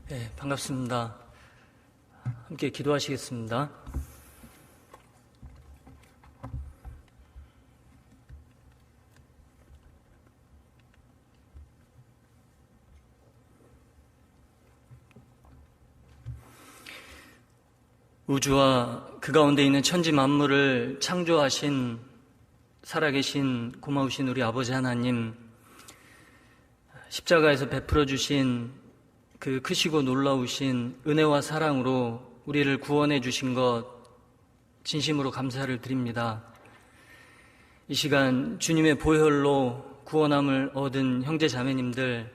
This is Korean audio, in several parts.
네, 반갑습니다. 함께 기도하시겠습니다. 우주와 그 가운데 있는 천지 만물을 창조하신 살아계신 고마우신 우리 아버지 하나님, 십자가에서 베풀어 주신 그 크시고 놀라우신 은혜와 사랑으로 우리를 구원해 주신 것 진심으로 감사를 드립니다. 이 시간 주님의 보혈로 구원함을 얻은 형제 자매님들,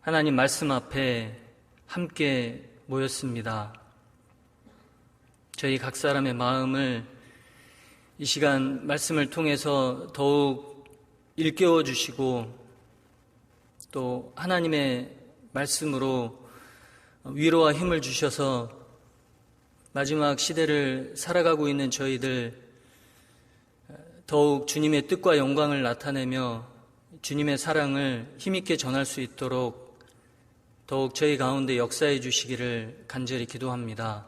하나님 말씀 앞에 함께 모였습니다. 저희 각 사람의 마음을 이 시간 말씀을 통해서 더욱 일깨워 주시고 또 하나님의 말씀으로 위로와 힘을 주셔서 마지막 시대를 살아가고 있는 저희들 더욱 주님의 뜻과 영광을 나타내며 주님의 사랑을 힘있게 전할 수 있도록 더욱 저희 가운데 역사해 주시기를 간절히 기도합니다.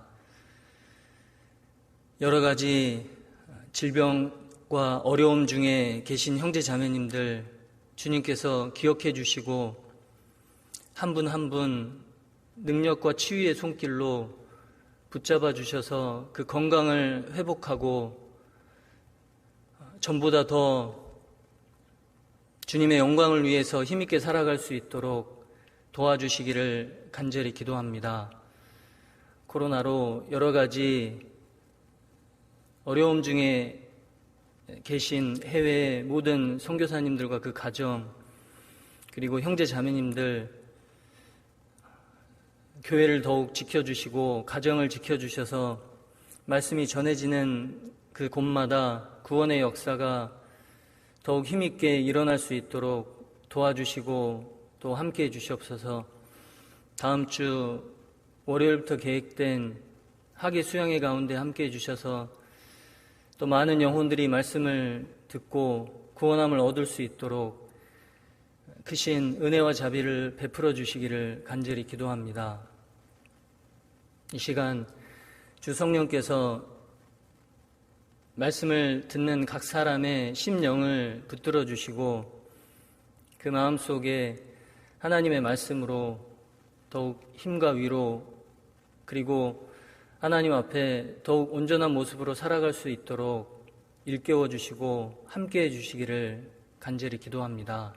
여러 가지 질병과 어려움 중에 계신 형제 자매님들 주님께서 기억해 주시고 한 분 한 분 능력과 치유의 손길로 붙잡아 주셔서 그 건강을 회복하고 전보다 더 주님의 영광을 위해서 힘있게 살아갈 수 있도록 도와주시기를 간절히 기도합니다. 코로나로 여러 가지 어려움 중에 계신 해외의 모든 선교사님들과 그 가정 그리고 형제 자매님들 교회를 더욱 지켜주시고 가정을 지켜주셔서 말씀이 전해지는 그 곳마다 구원의 역사가 더욱 힘있게 일어날 수 있도록 도와주시고 또 함께해 주시옵소서. 다음 주 월요일부터 계획된 학예 수양회 가운데 함께해 주셔서 또 많은 영혼들이 말씀을 듣고 구원함을 얻을 수 있도록 크신 은혜와 자비를 베풀어 주시기를 간절히 기도합니다. 이 시간 주 성령께서 말씀을 듣는 각 사람의 심령을 붙들어 주시고 그 마음속에 하나님의 말씀으로 더욱 힘과 위로 그리고 하나님 앞에 더욱 온전한 모습으로 살아갈 수 있도록 일깨워 주시고 함께해 주시기를 간절히 기도합니다.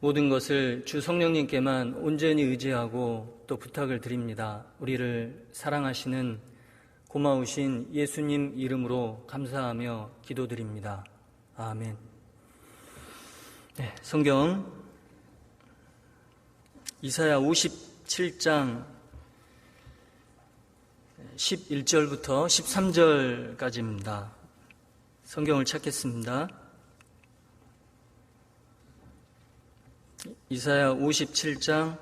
모든 것을 주 성령님께만 온전히 의지하고 또 부탁을 드립니다. 우리를 사랑하시는 고마우신 예수님 이름으로 감사하며 기도드립니다. 아멘. 네, 성경 이사야 57장 11절부터 13절까지입니다. 성경을 찾겠습니다. 이사야 57장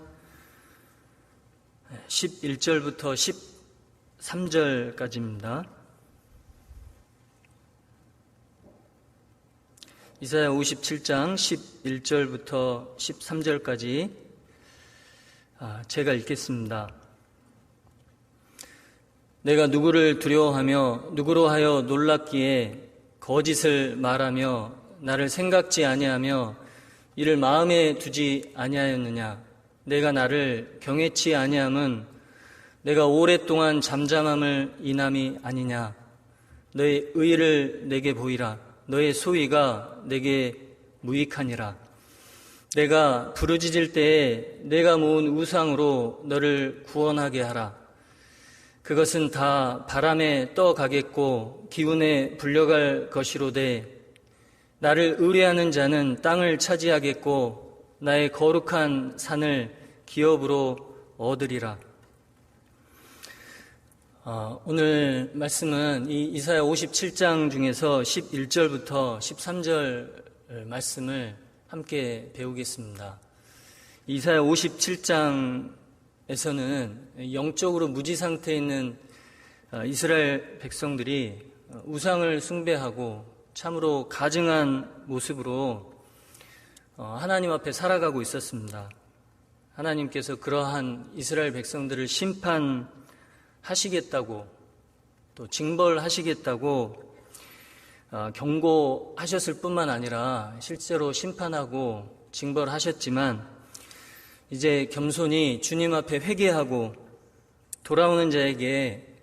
11절부터 13절까지입니다. 이사야 57장 11절부터 13절까지 제가 읽겠습니다. 내가 누구를 두려워하며 누구로 하여 놀랍기에 거짓을 말하며 나를 생각지 아니하며 이를 마음에 두지 아니하였느냐. 내가 나를 경외치 아니함은 내가 오랫동안 잠잠함을 인함이 아니냐. 너의 의를 내게 보이라. 너의 소위가 내게 무익하니라. 내가 부르짖을 때에 내가 모은 우상으로 너를 구원하게 하라. 그것은 다 바람에 떠가겠고 기운에 불려갈 것이로되 나를 의뢰하는 자는 땅을 차지하겠고 나의 거룩한 산을 기업으로 얻으리라. 오늘 말씀은 이 이사야 57장 중에서 11절부터 13절 말씀을 함께 배우겠습니다. 이사야 57장에서는 영적으로 무지 상태에 있는 이스라엘 백성들이 우상을 숭배하고 참으로 가증한 모습으로 하나님 앞에 살아가고 있었습니다. 하나님께서 그러한 이스라엘 백성들을 심판하시겠다고 또 징벌하시겠다고 경고하셨을 뿐만 아니라 실제로 심판하고 징벌하셨지만 이제 겸손히 주님 앞에 회개하고 돌아오는 자에게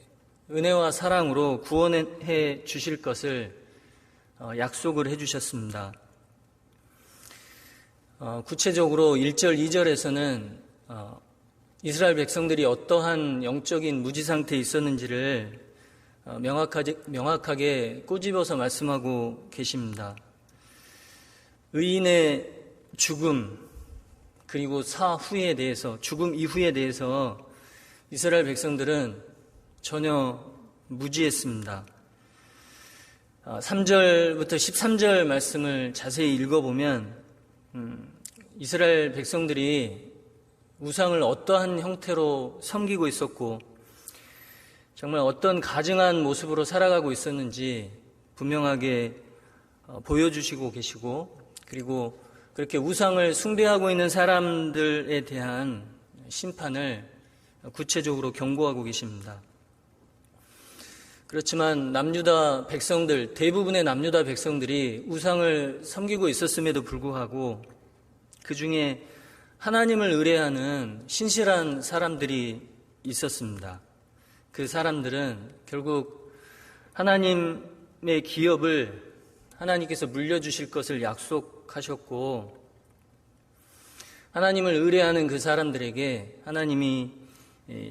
은혜와 사랑으로 구원해 주실 것을 약속을 해 주셨습니다. 구체적으로 1절, 2절에서는 이스라엘 백성들이 어떠한 영적인 무지 상태에 있었는지를 명확하게 꼬집어서 말씀하고 계십니다. 의인의 죽음 그리고 사후에 대해서, 죽음 이후에 대해서 이스라엘 백성들은 전혀 무지했습니다. 3절부터 13절 말씀을 자세히 읽어보면 이스라엘 백성들이 우상을 어떠한 형태로 섬기고 있었고 정말 어떤 가증한 모습으로 살아가고 있었는지 분명하게 보여주시고 계시고, 그리고 그렇게 우상을 숭배하고 있는 사람들에 대한 심판을 구체적으로 경고하고 계십니다. 그렇지만 남유다 백성들, 대부분의 남유다 백성들이 우상을 섬기고 있었음에도 불구하고 그 중에 하나님을 의뢰하는 신실한 사람들이 있었습니다. 그 사람들은 결국 하나님의 기업을 하나님께서 물려주실 것을 약속하셨고, 하나님을 의뢰하는 그 사람들에게 하나님이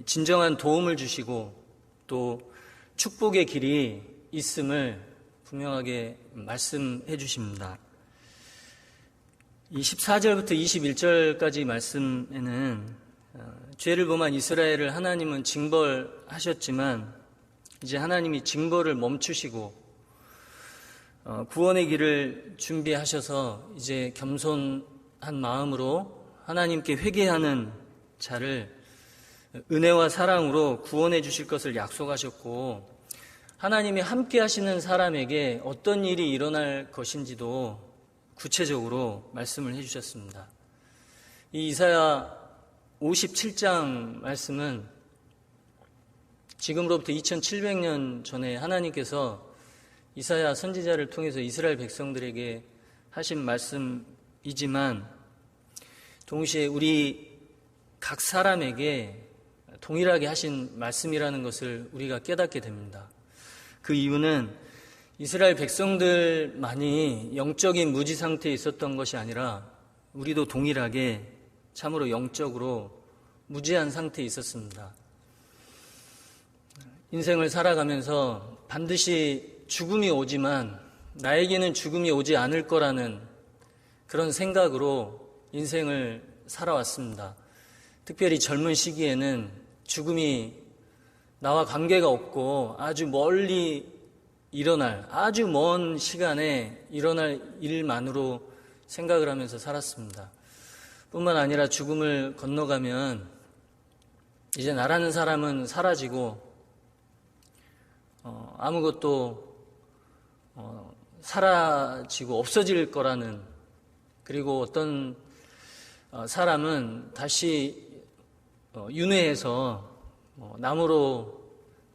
진정한 도움을 주시고 또 축복의 길이 있음을 분명하게 말씀해 주십니다. 이 14절부터 21절까지 말씀에는 죄를 범한 이스라엘을 하나님은 징벌하셨지만 이제 하나님이 징벌을 멈추시고 구원의 길을 준비하셔서 이제 겸손한 마음으로 하나님께 회개하는 자를 은혜와 사랑으로 구원해 주실 것을 약속하셨고, 하나님이 함께 하시는 사람에게 어떤 일이 일어날 것인지도 구체적으로 말씀을 해주셨습니다. 이 이사야 57장 말씀은 지금으로부터 2700년 전에 하나님께서 이사야 선지자를 통해서 이스라엘 백성들에게 하신 말씀이지만 동시에 우리 각 사람에게 동일하게 하신 말씀이라는 것을 우리가 깨닫게 됩니다. 그 이유는 이스라엘 백성들만이 영적인 무지 상태에 있었던 것이 아니라 우리도 동일하게 참으로 영적으로 무지한 상태에 있었습니다. 인생을 살아가면서 반드시 죽음이 오지만 나에게는 죽음이 오지 않을 거라는 그런 생각으로 인생을 살아왔습니다. 특별히 젊은 시기에는 죽음이 나와 관계가 없고 아주 멀리 일어날, 아주 먼 시간에 일어날 일만으로 생각을 하면서 살았습니다. 뿐만 아니라 죽음을 건너가면 이제 나라는 사람은 사라지고 아무것도 사라지고 없어질 거라는, 그리고 어떤 사람은 다시 윤회해서 나무로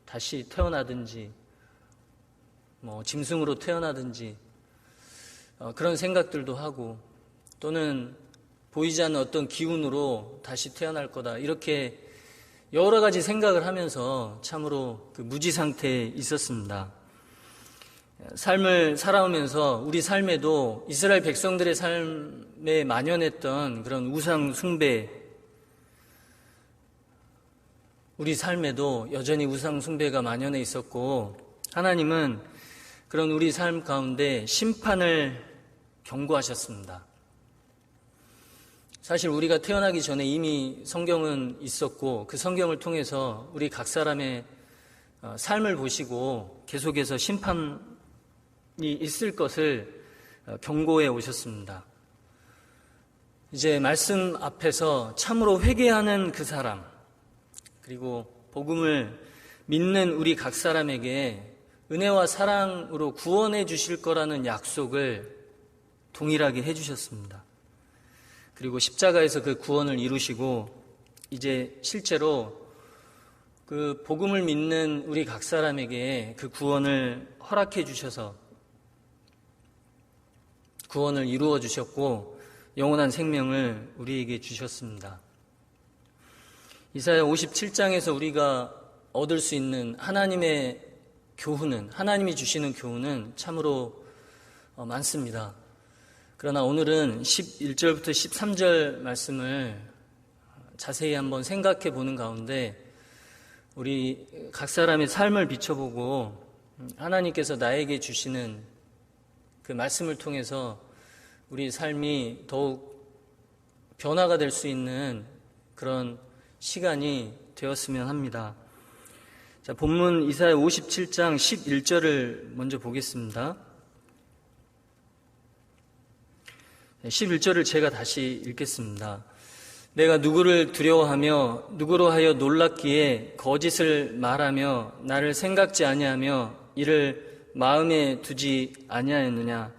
다시 태어나든지 짐승으로 태어나든지 그런 생각들도 하고, 또는 보이지 않는 어떤 기운으로 다시 태어날 거다, 이렇게 여러 가지 생각을 하면서 참으로 그 무지 상태에 있었습니다. 삶을 살아오면서 우리 삶에도 이스라엘 백성들의 삶에 만연했던 그런 우상 숭배, 우리 삶에도 여전히 우상 숭배가 만연해 있었고, 하나님은 그런 우리 삶 가운데 심판을 경고하셨습니다. 사실 우리가 태어나기 전에 이미 성경은 있었고, 그 성경을 통해서 우리 각 사람의 삶을 보시고 계속해서 심판이 있을 것을 경고해 오셨습니다. 이제 말씀 앞에서 참으로 회개하는 그 사람, 그리고 복음을 믿는 우리 각 사람에게 은혜와 사랑으로 구원해 주실 거라는 약속을 동일하게 해 주셨습니다. 그리고 십자가에서 그 구원을 이루시고 이제 실제로 그 복음을 믿는 우리 각 사람에게 그 구원을 허락해 주셔서 구원을 이루어 주셨고 영원한 생명을 우리에게 주셨습니다. 이사야 57장에서 우리가 얻을 수 있는 하나님의 교훈은, 하나님이 주시는 교훈은 참으로 많습니다. 그러나 오늘은 11절부터 13절 말씀을 자세히 한번 생각해 보는 가운데 우리 각 사람의 삶을 비춰보고 하나님께서 나에게 주시는 그 말씀을 통해서 우리 삶이 더욱 변화가 될 수 있는 그런 시간이 되었으면 합니다. 자, 본문 이사야 57장 11절을 먼저 보겠습니다. 11절을 제가 다시 읽겠습니다. 내가 누구를 두려워하며 누구로 하여 놀랍기에 거짓을 말하며 나를 생각지 아니하며 이를 마음에 두지 아니하였느냐.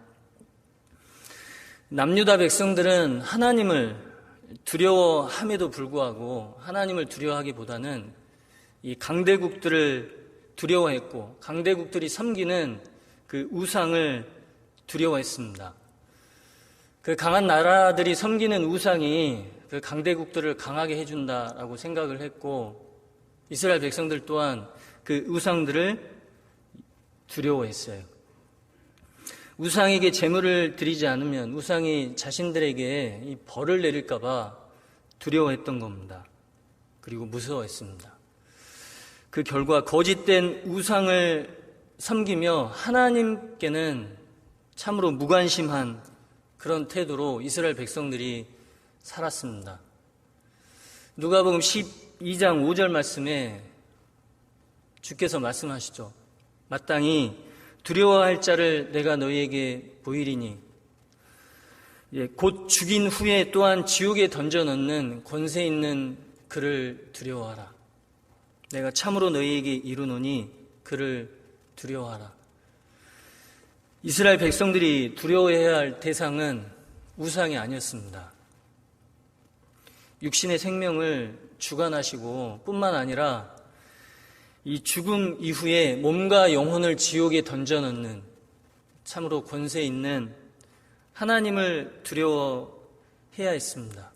남유다 백성들은 하나님을 두려워함에도 불구하고 하나님을 두려워하기보다는 이 강대국들을 두려워했고 강대국들이 섬기는 그 우상을 두려워했습니다. 그 강한 나라들이 섬기는 우상이 그 강대국들을 강하게 해준다라고 생각을 했고 이스라엘 백성들 또한 그 우상들을 두려워했어요. 우상에게 제물을 드리지 않으면 우상이 자신들에게 이 벌을 내릴까 봐 두려워했던 겁니다. 그리고 무서워했습니다. 그 결과 거짓된 우상을 섬기며 하나님께는 참으로 무관심한 그런 태도로 이스라엘 백성들이 살았습니다. 누가복음 12장 5절 말씀에 주께서 말씀하시죠. 마땅히 두려워할 자를 내가 너희에게 보이리니 곧 죽인 후에 또한 지옥에 던져넣는 권세 있는 그를 두려워하라. 내가 참으로 너희에게 이르노니 그를 두려워하라. 이스라엘 백성들이 두려워해야 할 대상은 우상이 아니었습니다. 육신의 생명을 주관하시고 뿐만 아니라 이 죽음 이후에 몸과 영혼을 지옥에 던져넣는 참으로 권세 있는 하나님을 두려워해야 했습니다.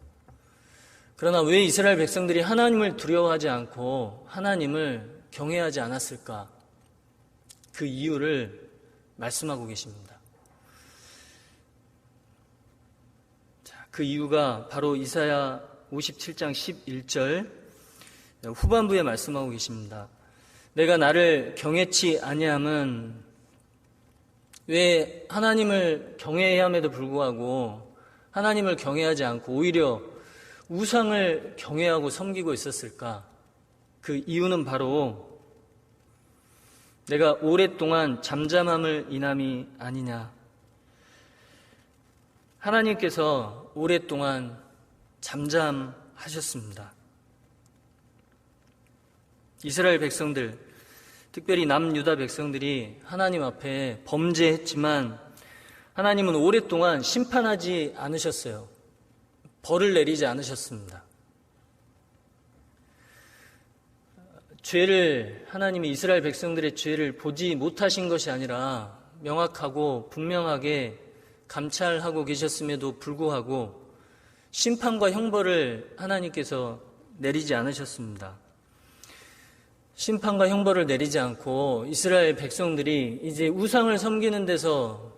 그러나 왜 이스라엘 백성들이 하나님을 두려워하지 않고 하나님을 경외하지 않았을까? 그 이유를 말씀하고 계십니다. 자, 그 이유가 바로 이사야 57장 11절 후반부에 말씀하고 계십니다. 내가 나를 경외치 아니함은 왜 하나님을 경외해야 함에도 불구하고 하나님을 경외하지 않고 오히려 우상을 경외하고 섬기고 있었을까? 그 이유는 바로 내가 오랫동안 잠잠함을 인함이 아니냐. 하나님께서 오랫동안 잠잠하셨습니다. 이스라엘 백성들, 특별히 남유다 백성들이 하나님 앞에 범죄했지만 하나님은 오랫동안 심판하지 않으셨어요. 벌을 내리지 않으셨습니다. 죄를, 하나님이 이스라엘 백성들의 죄를 보지 못하신 것이 아니라 명확하고 분명하게 감찰하고 계셨음에도 불구하고 심판과 형벌을 하나님께서 내리지 않으셨습니다. 심판과 형벌을 내리지 않고 이스라엘 백성들이 이제 우상을 섬기는 데서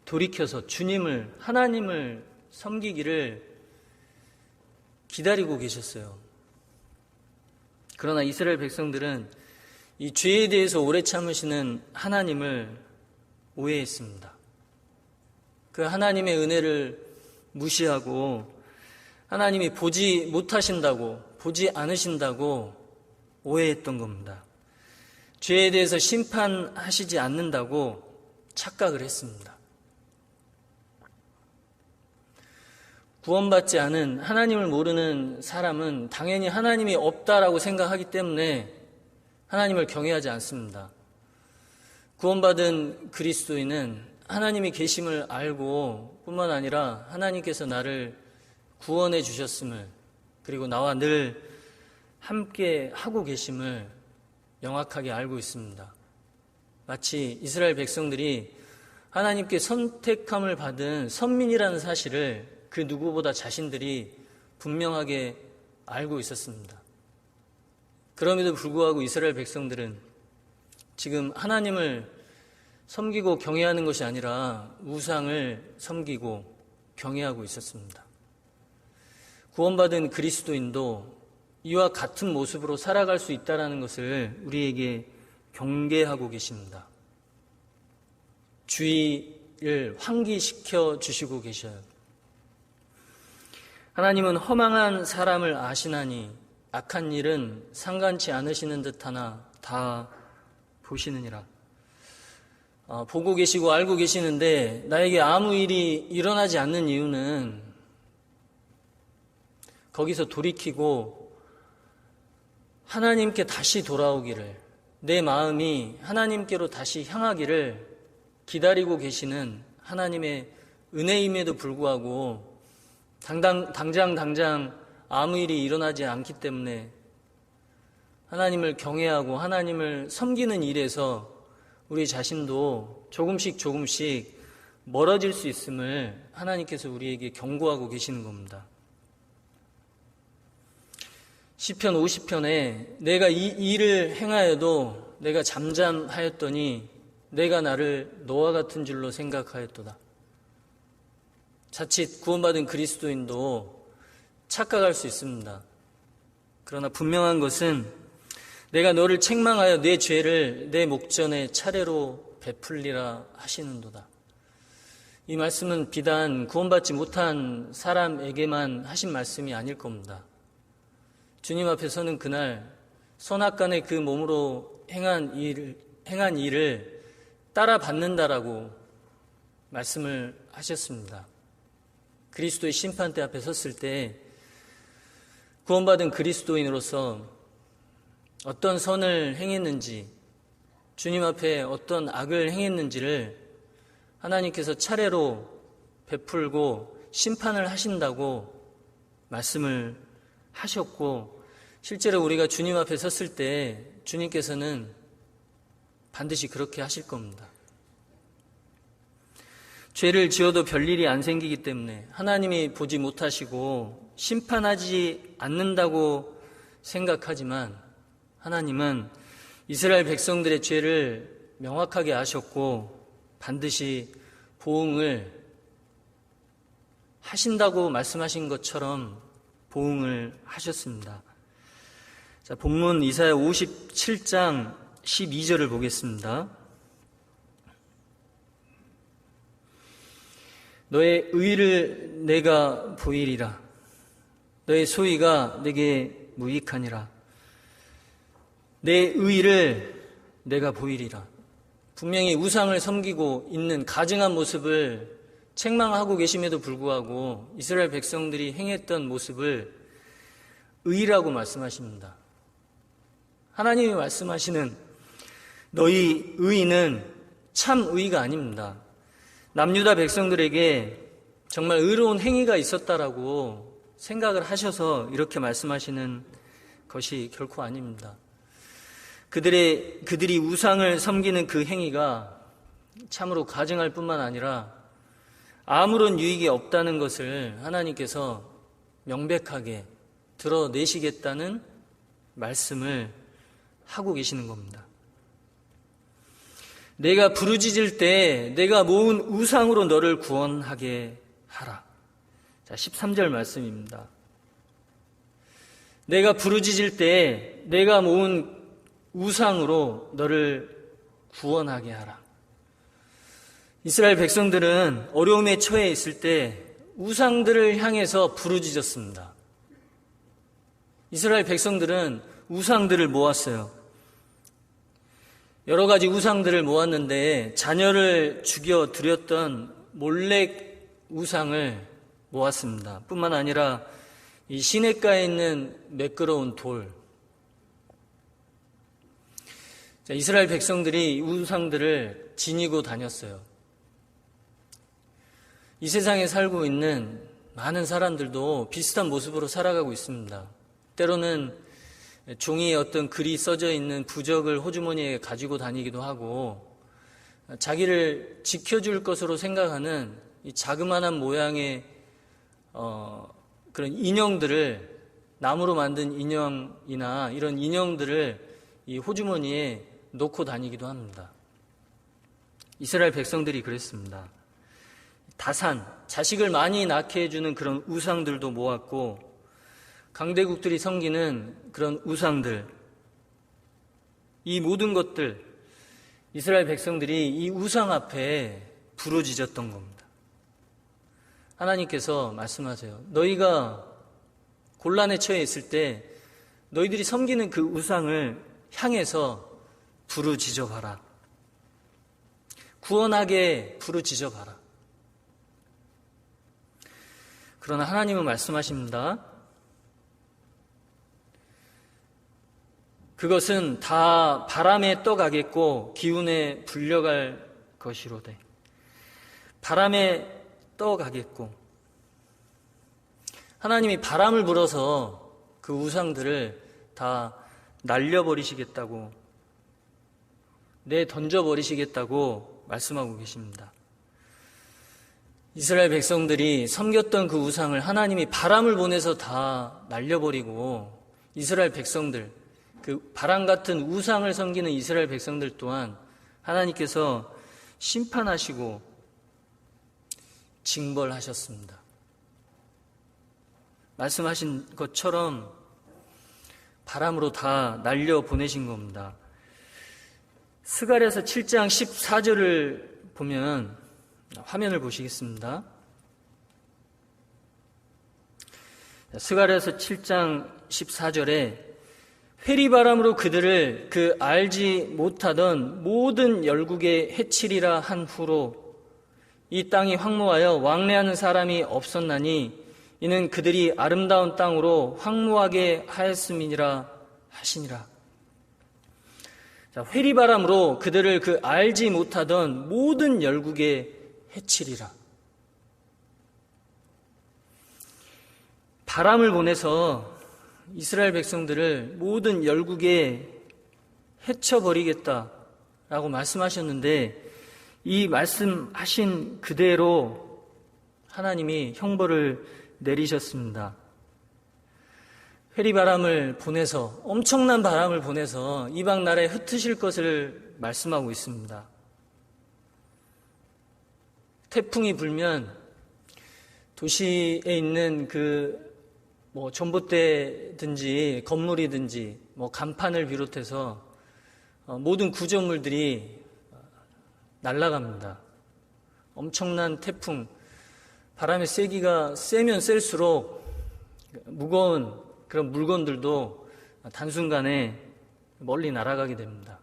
돌이켜서 주님을, 하나님을 섬기기를 기다리고 계셨어요. 그러나 이스라엘 백성들은 이 죄에 대해서 오래 참으시는 하나님을 오해했습니다. 그 하나님의 은혜를 무시하고 하나님이 보지 못하신다고, 보지 않으신다고 오해했던 겁니다. 죄에 대해서 심판하시지 않는다고 착각을 했습니다. 구원받지 않은 하나님을 모르는 사람은 당연히 하나님이 없다라고 생각하기 때문에 하나님을 경외하지 않습니다. 구원받은 그리스도인은 하나님이 계심을 알고 뿐만 아니라 하나님께서 나를 구원해 주셨음을, 그리고 나와 늘 함께 하고 계심을 명확하게 알고 있습니다. 마치 이스라엘 백성들이 하나님께 선택함을 받은 선민이라는 사실을 그 누구보다 자신들이 분명하게 알고 있었습니다. 그럼에도 불구하고 이스라엘 백성들은 지금 하나님을 섬기고 경외하는 것이 아니라 우상을 섬기고 경외하고 있었습니다. 구원받은 그리스도인도 이와 같은 모습으로 살아갈 수 있다는 것을 우리에게 경계하고 계십니다. 주의를 환기시켜 주시고 계셔요. 하나님은 허망한 사람을 아시나니 악한 일은 상관치 않으시는 듯하나 다 보시느니라. 보고 계시고 알고 계시는데 나에게 아무 일이 일어나지 않는 이유는 거기서 돌이키고 하나님께 다시 돌아오기를, 내 마음이 하나님께로 다시 향하기를 기다리고 계시는 하나님의 은혜임에도 불구하고 당장 아무 일이 일어나지 않기 때문에 하나님을 경외하고 하나님을 섬기는 일에서 우리 자신도 조금씩 멀어질 수 있음을 하나님께서 우리에게 경고하고 계시는 겁니다. 시편 50편에 내가 이 일을 행하여도 내가 잠잠하였더니 내가 나를 너와 같은 줄로 생각하였도다. 자칫 구원받은 그리스도인도 착각할 수 있습니다. 그러나 분명한 것은 내가 너를 책망하여 내 죄를 내 목전에 차례로 베풀리라 하시는도다. 이 말씀은 비단 구원받지 못한 사람에게만 하신 말씀이 아닐 겁니다. 주님 앞에 서는 그날 선악간의 그 몸으로 행한 일을 따라 받는다라고 말씀을 하셨습니다. 그리스도의 심판대 앞에 섰을 때 구원받은 그리스도인으로서 어떤 선을 행했는지, 주님 앞에 어떤 악을 행했는지를 하나님께서 차례로 베풀고 심판을 하신다고 말씀을 하셨고, 실제로 우리가 주님 앞에 섰을 때 주님께서는 반드시 그렇게 하실 겁니다. 죄를 지어도 별일이 안 생기기 때문에 하나님이 보지 못하시고 심판하지 않는다고 생각하지만 하나님은 이스라엘 백성들의 죄를 명확하게 아셨고 반드시 보응을 하신다고 말씀하신 것처럼 보응을 하셨습니다. 자, 본문 이사야 57장 12절을 보겠습니다. 너의 의를 내가 보이리라. 너의 소위가 내게 무익하니라. 내 의를 내가 보이리라. 분명히 우상을 섬기고 있는 가증한 모습을 책망하고 계심에도 불구하고 이스라엘 백성들이 행했던 모습을 의라고 말씀하십니다. 하나님이 말씀하시는 너희 의는 참 의가 아닙니다. 남유다 백성들에게 정말 의로운 행위가 있었다라고 생각을 하셔서 이렇게 말씀하시는 것이 결코 아닙니다. 그들이 우상을 섬기는 그 행위가 참으로 가증할 뿐만 아니라 아무런 유익이 없다는 것을 하나님께서 명백하게 드러내시겠다는 말씀을 하고 계시는 겁니다. 내가 부르짖을 때 내가 모은 우상으로 너를 구원하게 하라. 자, 13절 말씀입니다. 내가 부르짖을 때 내가 모은 우상으로 너를 구원하게 하라. 이스라엘 백성들은 어려움에 처해 있을 때 우상들을 향해서 부르짖었습니다. 이스라엘 백성들은 우상들을 모았어요. 여러 가지 우상들을 모았는데 자녀를 죽여 드렸던 몰렉 우상을 모았습니다. 뿐만 아니라 이 시냇가에 있는 매끄러운 돌. 자, 이스라엘 백성들이 우상들을 지니고 다녔어요. 이 세상에 살고 있는 많은 사람들도 비슷한 모습으로 살아가고 있습니다. 때로는 종이에 어떤 글이 써져 있는 부적을 호주머니에 가지고 다니기도 하고, 자기를 지켜줄 것으로 생각하는 이 자그마한 모양의 그런 인형들을, 나무로 만든 인형이나 이런 인형들을 이 호주머니에 놓고 다니기도 합니다. 이스라엘 백성들이 그랬습니다. 다산, 자식을 많이 낳게 해주는 그런 우상들도 모았고, 강대국들이 섬기는 그런 우상들, 이 모든 것들, 이스라엘 백성들이 이 우상 앞에 부르짖었던 겁니다. 하나님께서 말씀하세요. 너희가 곤란에 처해 있을 때 너희들이 섬기는 그 우상을 향해서 부르짖어 봐라. 구원하게 부르짖어 봐라. 그러나 하나님은 말씀하십니다. 그것은 다 바람에 떠가겠고 기운에 불려갈 것이로되. 바람에 떠가겠고, 하나님이 바람을 불어서 그 우상들을 다 날려버리시겠다고, 던져버리시겠다고 말씀하고 계십니다. 이스라엘 백성들이 섬겼던 그 우상을 하나님이 바람을 보내서 다 날려버리고, 이스라엘 백성들, 그 바람 같은 우상을 섬기는 이스라엘 백성들 또한 하나님께서 심판하시고 징벌하셨습니다. 말씀하신 것처럼 바람으로 다 날려보내신 겁니다. 스가랴서 7장 14절을 보면, 화면을 보시겠습니다. 스가랴서 7장 14절에 회리바람으로 그들을 그 알지 못하던 모든 열국에 해치리라 한 후로 이 땅이 황무하여 왕래하는 사람이 없었나니 이는 그들이 아름다운 땅으로 황무하게 하였음이니라 하시니라. 자, 회리바람으로 그들을 그 알지 못하던 모든 열국에 해치리라. 바람을 보내서 이스라엘 백성들을 모든 열국에 해쳐버리겠다라고 말씀하셨는데, 이 말씀하신 그대로 하나님이 형벌을 내리셨습니다. 회리바람을 보내서, 엄청난 바람을 보내서 이방 나라에 흩으실 것을 말씀하고 있습니다. 태풍이 불면 도시에 있는 전봇대든지 건물이든지 간판을 비롯해서 모든 구조물들이 날아갑니다. 엄청난 태풍, 바람의 세기가 세면 셀수록 무거운 그런 물건들도 단순간에 멀리 날아가게 됩니다.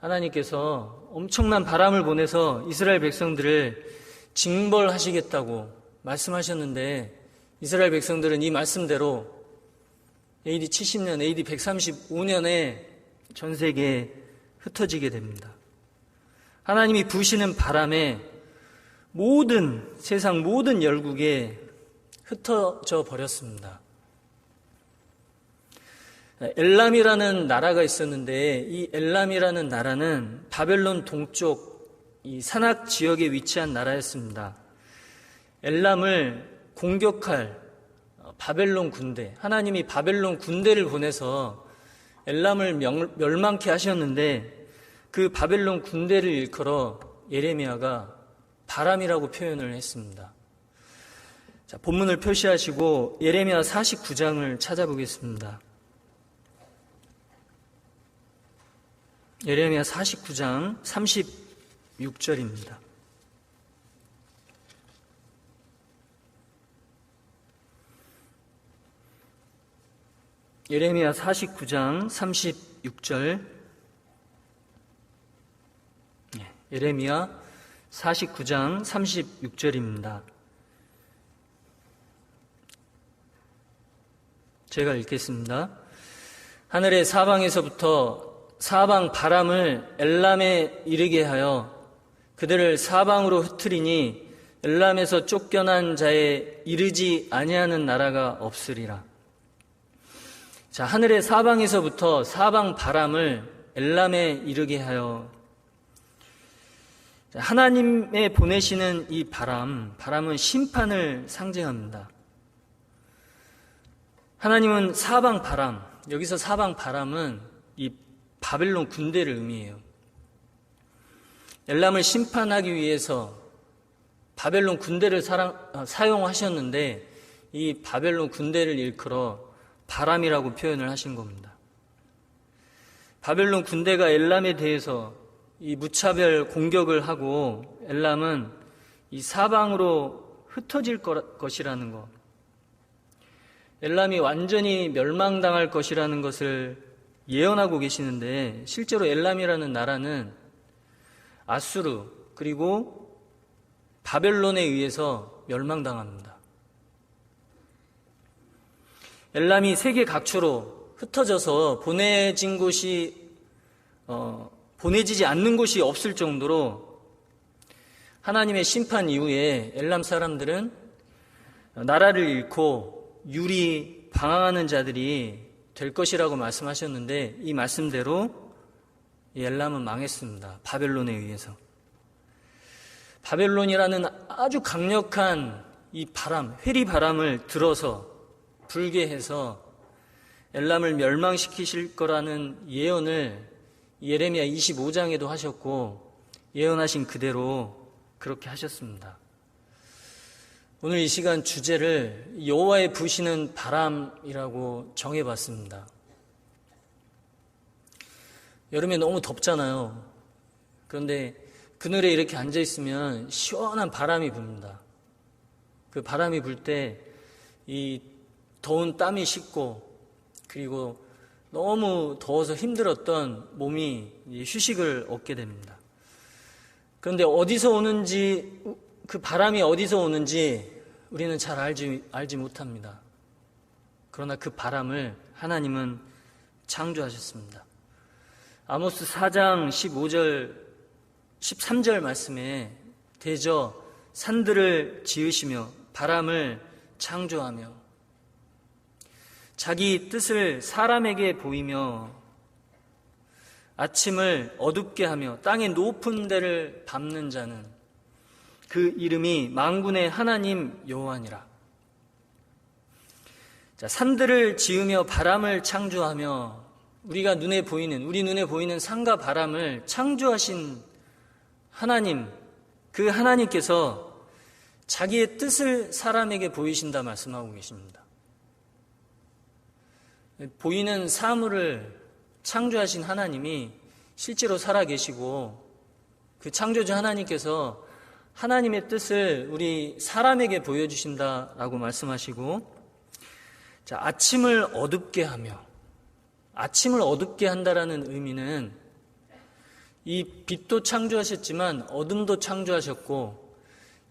하나님께서 엄청난 바람을 보내서 이스라엘 백성들을 징벌하시겠다고 말씀하셨는데, 이스라엘 백성들은 이 말씀대로 AD 70년, AD 135년에 전 세계에 흩어지게 됩니다. 하나님이 부시는 바람에 세상 모든 열국에 흩어져 버렸습니다. 엘람이라는 나라가 있었는데, 이 엘람이라는 나라는 바벨론 동쪽 이 산악 지역에 위치한 나라였습니다. 엘람을 공격할 바벨론 군대, 하나님이 바벨론 군대를 보내서 엘람을 멸망케 하셨는데, 그 바벨론 군대를 일컬어 예레미야가 바람이라고 표현을 했습니다. 자, 본문을 표시하시고 예레미야 49장을 찾아보겠습니다. 예레미야 49장 36절입니다. 예레미야 49장 36절. 예레미야 49장 36절입니다. 제가 읽겠습니다. 하늘의 사방에서부터 사방 바람을 엘람에 이르게 하여 그들을 사방으로 흩으리니 엘람에서 쫓겨난 자에 이르지 아니하는 나라가 없으리라. 자, 하늘의 사방에서부터 사방 바람을 엘람에 이르게 하여, 하나님의 보내시는 이 바람은 심판을 상징합니다. 하나님은 사방 바람, 여기서 사방 바람은 이 바벨론 군대를 의미해요. 엘람을 심판하기 위해서 바벨론 군대를 사용하셨는데 이 바벨론 군대를 일컬어 바람이라고 표현을 하신 겁니다. 바벨론 군대가 엘람에 대해서 이 무차별 공격을 하고 엘람은 이 사방으로 흩어질 것이라는 것, 엘람이 완전히 멸망당할 것이라는 것을 예언하고 계시는데, 실제로 엘람이라는 나라는 아수르 그리고 바벨론에 의해서 멸망당합니다. 엘람이 세계 각처로 흩어져서 보내지지 않는 곳이 없을 정도로 하나님의 심판 이후에 엘람 사람들은 나라를 잃고 유리 방황하는 자들이 될 것이라고 말씀하셨는데, 이 말씀대로 엘람은 망했습니다. 바벨론에 의해서. 바벨론이라는 아주 강력한 이 바람, 회리 바람을 들어서 불게 해서 엘람을 멸망시키실 거라는 예언을 예레미야 25장에도 하셨고, 예언하신 그대로 그렇게 하셨습니다. 오늘 이 시간 주제를 여호와의 부시는 바람이라고 정해봤습니다. 여름에 너무 덥잖아요. 그런데 그늘에 이렇게 앉아있으면 시원한 바람이 붑니다. 그 바람이 불 때 이 더운 땀이 식고, 그리고 너무 더워서 힘들었던 몸이 휴식을 얻게 됩니다. 그런데 그 바람이 어디서 오는지 우리는 잘 알지 못합니다. 그러나 그 바람을 하나님은 창조하셨습니다. 아모스 4장 15절 13절 말씀에 대저 산들을 지으시며 바람을 창조하며 자기 뜻을 사람에게 보이며 아침을 어둡게 하며 땅의 높은 데를 밟는 자는 그 이름이 만군의 하나님 여호와니라. 자, 산들을 지으며 바람을 창조하며 우리 눈에 보이는 산과 바람을 창조하신 하나님, 그 하나님께서 자기의 뜻을 사람에게 보이신다 말씀하고 계십니다. 보이는 사물을 창조하신 하나님이 실제로 살아계시고, 그 창조주 하나님께서 하나님의 뜻을 우리 사람에게 보여주신다라고 말씀하시고, 자, 아침을 어둡게 한다라는 의미는 이 빛도 창조하셨지만 어둠도 창조하셨고,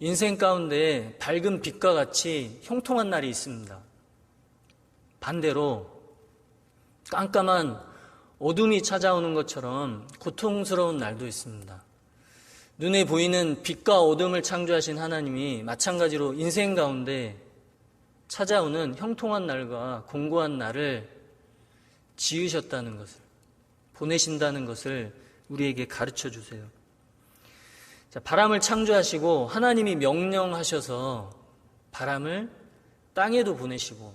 인생 가운데 밝은 빛과 같이 형통한 날이 있습니다. 반대로 깜깜한 어둠이 찾아오는 것처럼 고통스러운 날도 있습니다. 눈에 보이는 빛과 어둠을 창조하신 하나님이 마찬가지로 인생 가운데 찾아오는 형통한 날과 공고한 날을 지으셨다는 것을, 보내신다는 것을 우리에게 가르쳐 주세요. 자, 바람을 창조하시고 하나님이 명령하셔서 바람을 땅에도 보내시고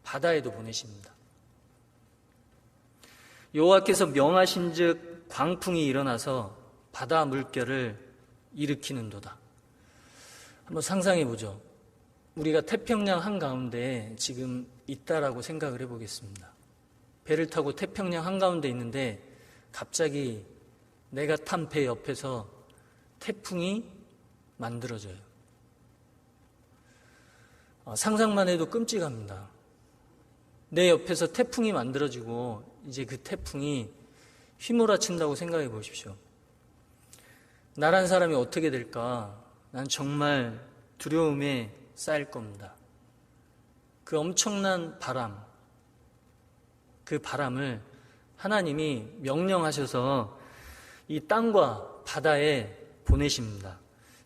바다에도 보내십니다. 여호와께서 명하신즉 광풍이 일어나서 바다 물결을 일으키는도다. 한번 상상해 보죠. 우리가 태평양 한가운데 지금 있다라고 생각을 해보겠습니다. 배를 타고 태평양 한가운데 있는데 갑자기 내가 탄 배 옆에서 태풍이 만들어져요. 상상만 해도 끔찍합니다. 내 옆에서 태풍이 만들어지고 이제 그 태풍이 휘몰아친다고 생각해 보십시오. 나란 사람이 어떻게 될까? 난 정말 두려움에 쌓일 겁니다. 그 엄청난 바람, 그 바람을 하나님이 명령하셔서 이 땅과 바다에 보내십니다.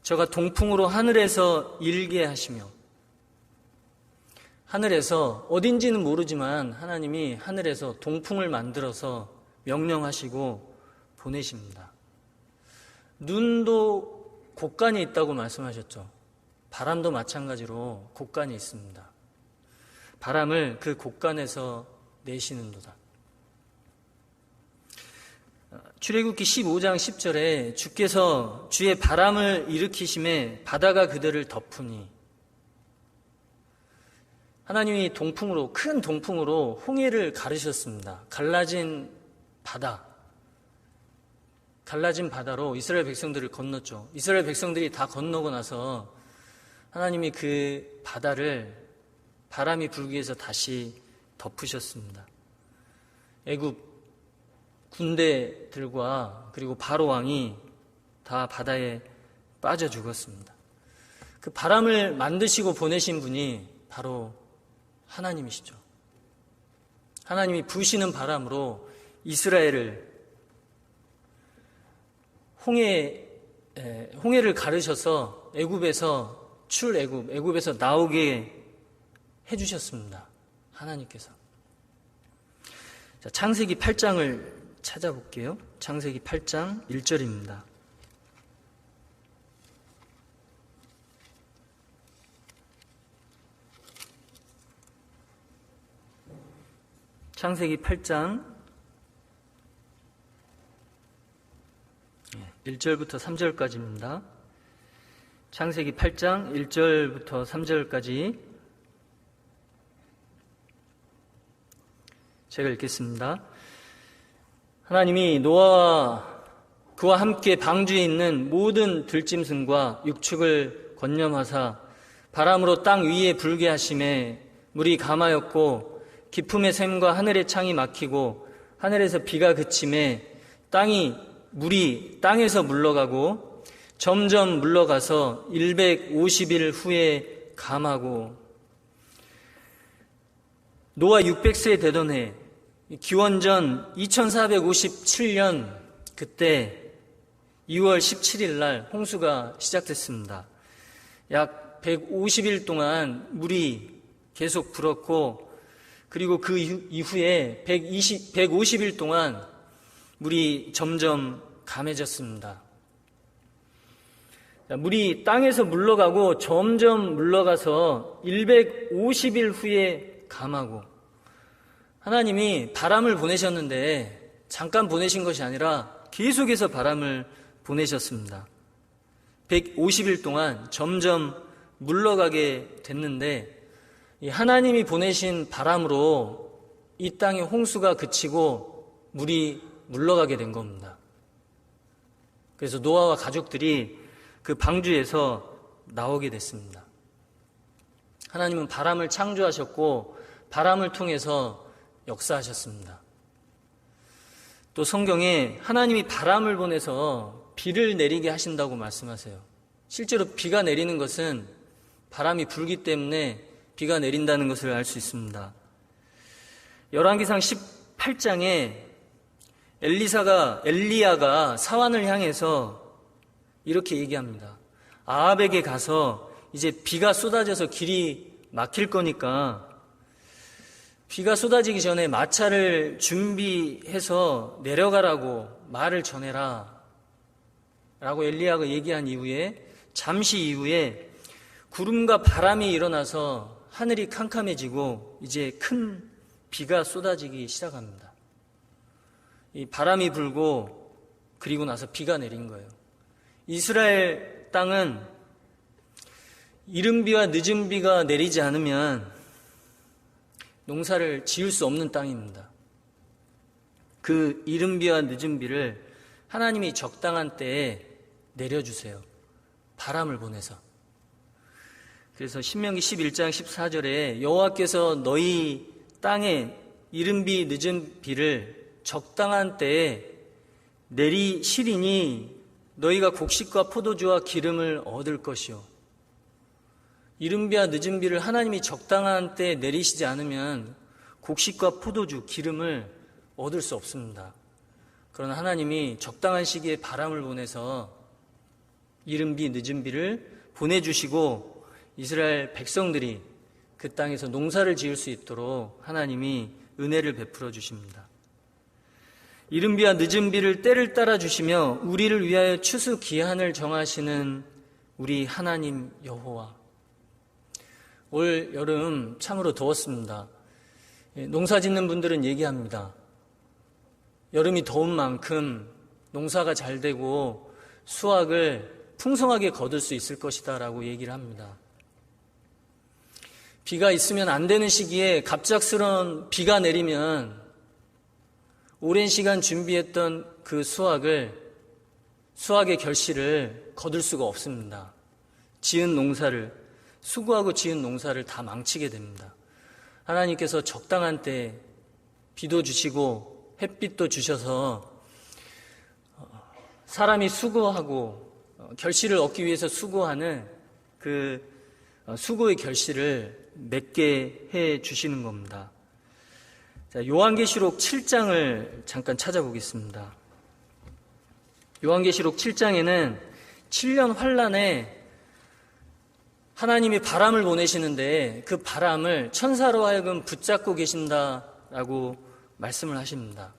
저가 동풍으로 하늘에서 일게 하시며, 하늘에서 어딘지는 모르지만 하나님이 하늘에서 동풍을 만들어서 명령하시고 보내십니다. 눈도 곡간이 있다고 말씀하셨죠. 바람도 마찬가지로 곡간이 있습니다. 바람을 그 곡간에서 내시는도다. 출애굽기 15장 10절에 주께서 주의 바람을 일으키심에 바다가 그들을 덮으니, 하나님이 동풍으로, 큰 동풍으로 홍해를 가르셨습니다. 갈라진 바다로 이스라엘 백성들을 건넜죠. 이스라엘 백성들이 다 건너고 나서 하나님이 그 바다를 바람이 불기 위해서 다시 덮으셨습니다. 애굽 군대들과 그리고 바로 왕이 다 바다에 빠져 죽었습니다. 그 바람을 만드시고 보내신 분이 바로 하나님이시죠. 하나님이 부시는 바람으로 이스라엘을 홍해를 가르셔서 애굽에서 나오게 해주셨습니다. 하나님께서. 자, 창세기 8장을 찾아볼게요. 창세기 8장 1절입니다. 창세기 8장 1절부터 3절까지입니다. 창세기 8장 1절부터 3절까지 제가 읽겠습니다. 하나님이 노아와 그와 함께 방주에 있는 모든 들짐승과 육축을 권념하사 바람으로 땅 위에 불게 하심에 물이 감하였고 깊음의 샘과 하늘의 창이 막히고 하늘에서 비가 그침에 물이 땅에서 물러가고 점점 물러가서 150일 후에 감하고, 노아 600세 되던 해 기원전 2457년 그때 2월 17일 날 홍수가 시작됐습니다. 약 150일 동안 물이 계속 불었고, 그리고 그 이후에 150일 동안 물이 점점 감해졌습니다. 물이 땅에서 물러가고 점점 물러가서 150일 후에 감하고, 하나님이 바람을 보내셨는데 잠깐 보내신 것이 아니라 계속해서 바람을 보내셨습니다. 150일 동안 점점 물러가게 됐는데, 이 하나님이 보내신 바람으로 이 땅의 홍수가 그치고 물이 물러가게 된 겁니다. 그래서 노아와 가족들이 그 방주에서 나오게 됐습니다. 하나님은 바람을 창조하셨고 바람을 통해서 역사하셨습니다. 또 성경에 하나님이 바람을 보내서 비를 내리게 하신다고 말씀하세요. 실제로 비가 내리는 것은 바람이 불기 때문에 비가 내린다는 것을 알 수 있습니다. 열왕기상 18장에 엘리야가 사환을 향해서 이렇게 얘기합니다. 아합에게 가서 이제 비가 쏟아져서 길이 막힐 거니까 비가 쏟아지기 전에 마차를 준비해서 내려가라고 말을 전해라 라고 엘리야가 얘기한 이후에 잠시 이후에 구름과 바람이 일어나서 하늘이 캄캄해지고 이제 큰 비가 쏟아지기 시작합니다. 이 바람이 불고 그리고 나서 비가 내린 거예요. 이스라엘 땅은 이른 비와 늦은 비가 내리지 않으면 농사를 지을 수 없는 땅입니다. 그 이른 비와 늦은 비를 하나님이 적당한 때에 내려주세요. 바람을 보내서. 그래서 신명기 11장 14절에 여호와께서 너희 땅에 이른 비 늦은 비를 적당한 때에 내리시리니 너희가 곡식과 포도주와 기름을 얻을 것이요. 이른 비와 늦은 비를 하나님이 적당한 때에 내리시지 않으면 곡식과 포도주, 기름을 얻을 수 없습니다. 그러나 하나님이 적당한 시기에 바람을 보내서 이른 비 늦은 비를 보내주시고 이스라엘 백성들이 그 땅에서 농사를 지을 수 있도록 하나님이 은혜를 베풀어 주십니다. 이른 비와 늦은 비를 때를 따라 주시며 우리를 위하여 추수 기한을 정하시는 우리 하나님 여호와. 올 여름 참으로 더웠습니다. 농사 짓는 분들은 얘기합니다. 여름이 더운 만큼 농사가 잘 되고 수확을 풍성하게 거둘 수 있을 것이다 라고 얘기를 합니다. 비가 있으면 안 되는 시기에 갑작스러운 비가 내리면 오랜 시간 준비했던 그 수확의 결실을 거둘 수가 없습니다. 수고하고 지은 농사를 다 망치게 됩니다. 하나님께서 적당한 때 비도 주시고 햇빛도 주셔서 사람이 수고하고 결실을 얻기 위해서 수고하는 그 수고의 결실을 맺게 해 주시는 겁니다. 자, 요한계시록 7장을 잠깐 찾아보겠습니다. 요한계시록 7장에는 7년 환란에 하나님이 바람을 보내시는데 그 바람을 천사로 하여금 붙잡고 계신다라고 말씀을 하십니다.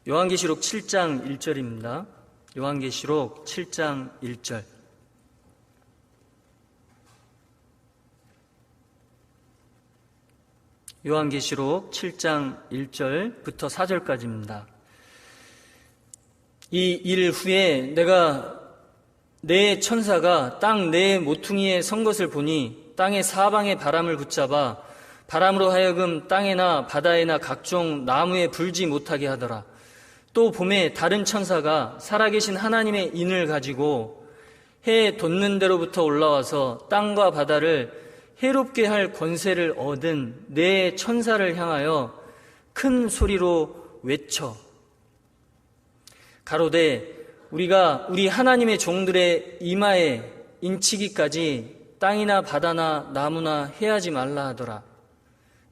요한계시록 7장 1절입니다. 요한계시록 7장 1절. 요한계시록 7장 1절부터 4절까지입니다. 이 일 후에 내가 내 천사가 땅 네 모퉁이에 선 것을 보니 땅의 사방에 바람을 붙잡아 바람으로 하여금 땅에나 바다에나 각종 나무에 불지 못하게 하더라. 또 봄에 다른 천사가 살아계신 하나님의 인을 가지고 해 돋는 데로부터 올라와서 땅과 바다를 해롭게 할 권세를 얻은 네 천사를 향하여 큰 소리로 외쳐 가로되 우리가 우리 하나님의 종들의 이마에 인치기까지 땅이나 바다나 나무나 해하지 말라 하더라.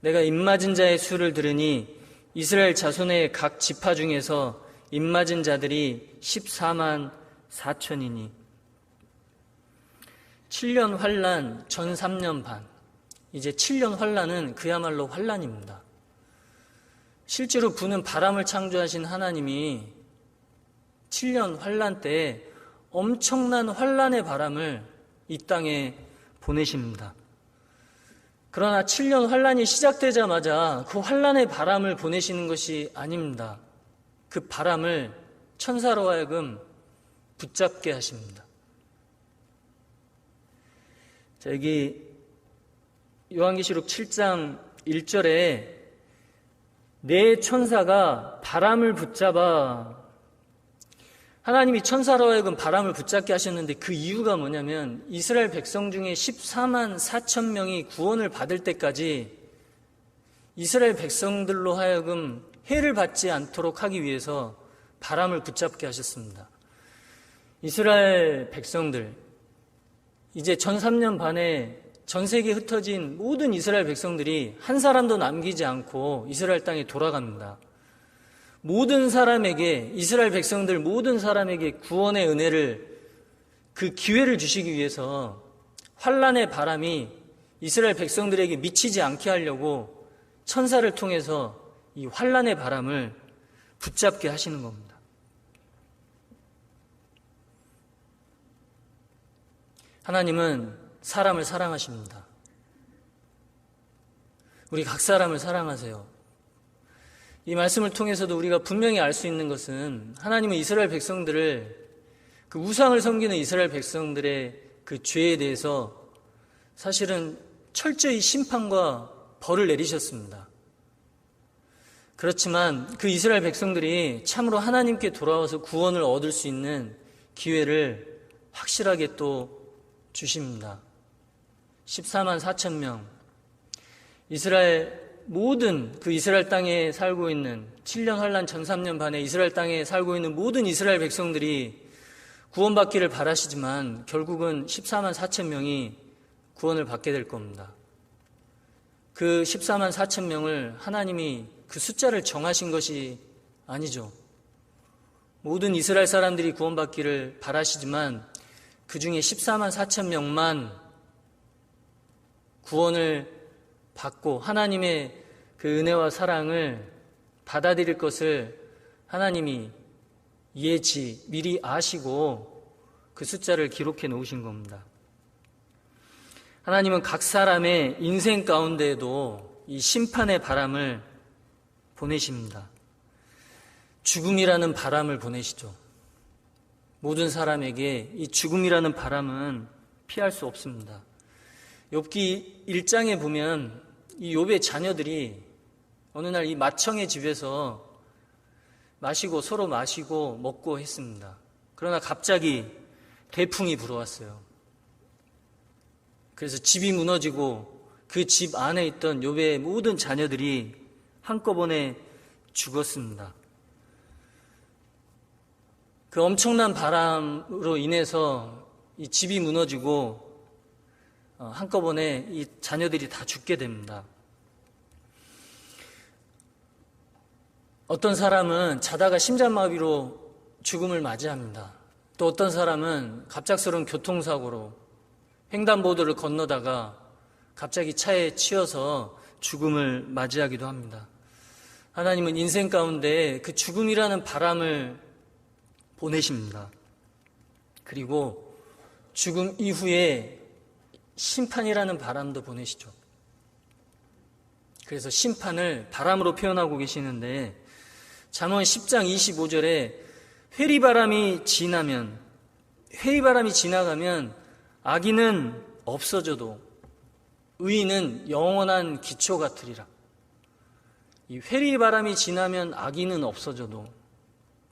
내가 입맞은 자의 수를 들으니 이스라엘 자손의 각 지파 중에서 입맞은 자들이 14만 4천이니 7년 환란 전 3년 반. 이제 7년 환란은 그야말로 환란입니다. 실제로 부는 바람을 창조하신 하나님이 7년 환란 때에 엄청난 환란의 바람을 이 땅에 보내십니다. 그러나 7년 환란이 시작되자마자 그 환란의 바람을 보내시는 것이 아닙니다. 그 바람을 천사로 하여금 붙잡게 하십니다. 자, 여기 요한계시록 7장 1절에 네 천사가 바람을 붙잡아 하나님이 천사로 하여금 바람을 붙잡게 하셨는데 그 이유가 뭐냐면 이스라엘 백성 중에 14만 4천 명이 구원을 받을 때까지 이스라엘 백성들로 하여금 해를 받지 않도록 하기 위해서 바람을 붙잡게 하셨습니다. 이스라엘 백성들 이제 전 3년 반에 전 세계에 흩어진 모든 이스라엘 백성들이 한 사람도 남기지 않고 이스라엘 땅에 돌아갑니다. 모든 사람에게 이스라엘 백성들 모든 사람에게 구원의 은혜를 그 기회를 주시기 위해서 환란의 바람이 이스라엘 백성들에게 미치지 않게 하려고 천사를 통해서 이 환란의 바람을 붙잡게 하시는 겁니다. 하나님은 사람을 사랑하십니다. 우리 각 사람을 사랑하세요. 이 말씀을 통해서도 우리가 분명히 알 수 있는 것은 하나님은 이스라엘 백성들을 그 우상을 섬기는 이스라엘 백성들의 그 죄에 대해서 사실은 철저히 심판과 벌을 내리셨습니다. 그렇지만 그 이스라엘 백성들이 참으로 하나님께 돌아와서 구원을 얻을 수 있는 기회를 확실하게 또 주십니다. 14만 4천 명 이스라엘 모든 그 이스라엘 땅에 살고 있는 7년 환란 전 3년 반에 이스라엘 땅에 살고 있는 모든 이스라엘 백성들이 구원받기를 바라시지만 결국은 14만 4천 명이 구원을 받게 될 겁니다. 그 14만 4천 명을 하나님이 그 숫자를 정하신 것이 아니죠. 모든 이스라엘 사람들이 구원받기를 바라시지만 그 중에 14만 4천 명만 구원을 받고 하나님의 그 은혜와 사랑을 받아들일 것을 하나님이 미리 아시고 그 숫자를 기록해 놓으신 겁니다. 하나님은 각 사람의 인생 가운데에도 이 심판의 바람을 보내십니다. 죽음이라는 바람을 보내시죠. 모든 사람에게 이 죽음이라는 바람은 피할 수 없습니다. 욥기 1장에 보면 이 욥의 자녀들이 어느 날 이 맏형의 집에서 서로 마시고 먹고 했습니다. 그러나 갑자기 대풍이 불어왔어요. 그래서 집이 무너지고 그 집 안에 있던 욥의 모든 자녀들이 한꺼번에 죽었습니다. 그 엄청난 바람으로 인해서 이 집이 무너지고 한꺼번에 이 자녀들이 다 죽게 됩니다. 어떤 사람은 자다가 심장마비로 죽음을 맞이합니다. 또 어떤 사람은 갑작스러운 교통사고로 횡단보도를 건너다가 갑자기 차에 치여서 죽음을 맞이하기도 합니다. 하나님은 인생 가운데 그 죽음이라는 바람을 보내십니다. 그리고 죽음 이후에 심판이라는 바람도 보내시죠. 그래서 심판을 바람으로 표현하고 계시는데 잠언 10장 25절에 회리바람이 지나가면 악인은 없어져도 의인은 영원한 기초 같으리라. 이 회리바람이 지나면 악인은 없어져도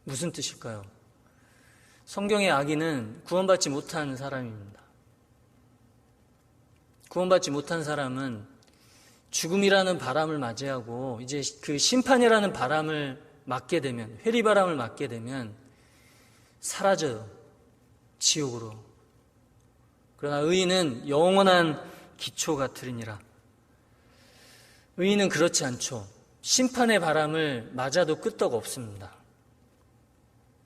무슨 뜻일까요? 성경의 악인은 구원받지 못한 사람입니다. 구원받지 못한 사람은 죽음이라는 바람을 맞이하고 이제 그 심판이라는 바람을 맞게 되면, 회리바람을 맞게 되면 사라져요. 지옥으로. 그러나 의인은 영원한 기초 같으리니라. 의인은 그렇지 않죠. 심판의 바람을 맞아도 끄떡 없습니다.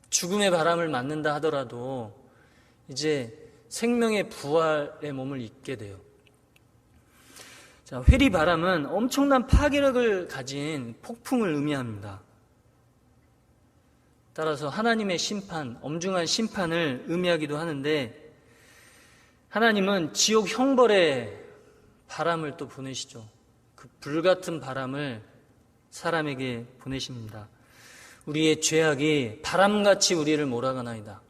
죽음의 바람을 맞는다 하더라도 이제 생명의 부활의 몸을 입게 돼요. 자, 회리바람은 엄청난 파괴력을 가진 폭풍을 의미합니다. 따라서 하나님의 심판, 엄중한 심판을 의미하기도 하는데 하나님은 지옥 형벌의 바람을 또 보내시죠. 그 불같은 바람을 사람에게 보내십니다. 우리의 죄악이 바람같이 우리를 몰아가나이다.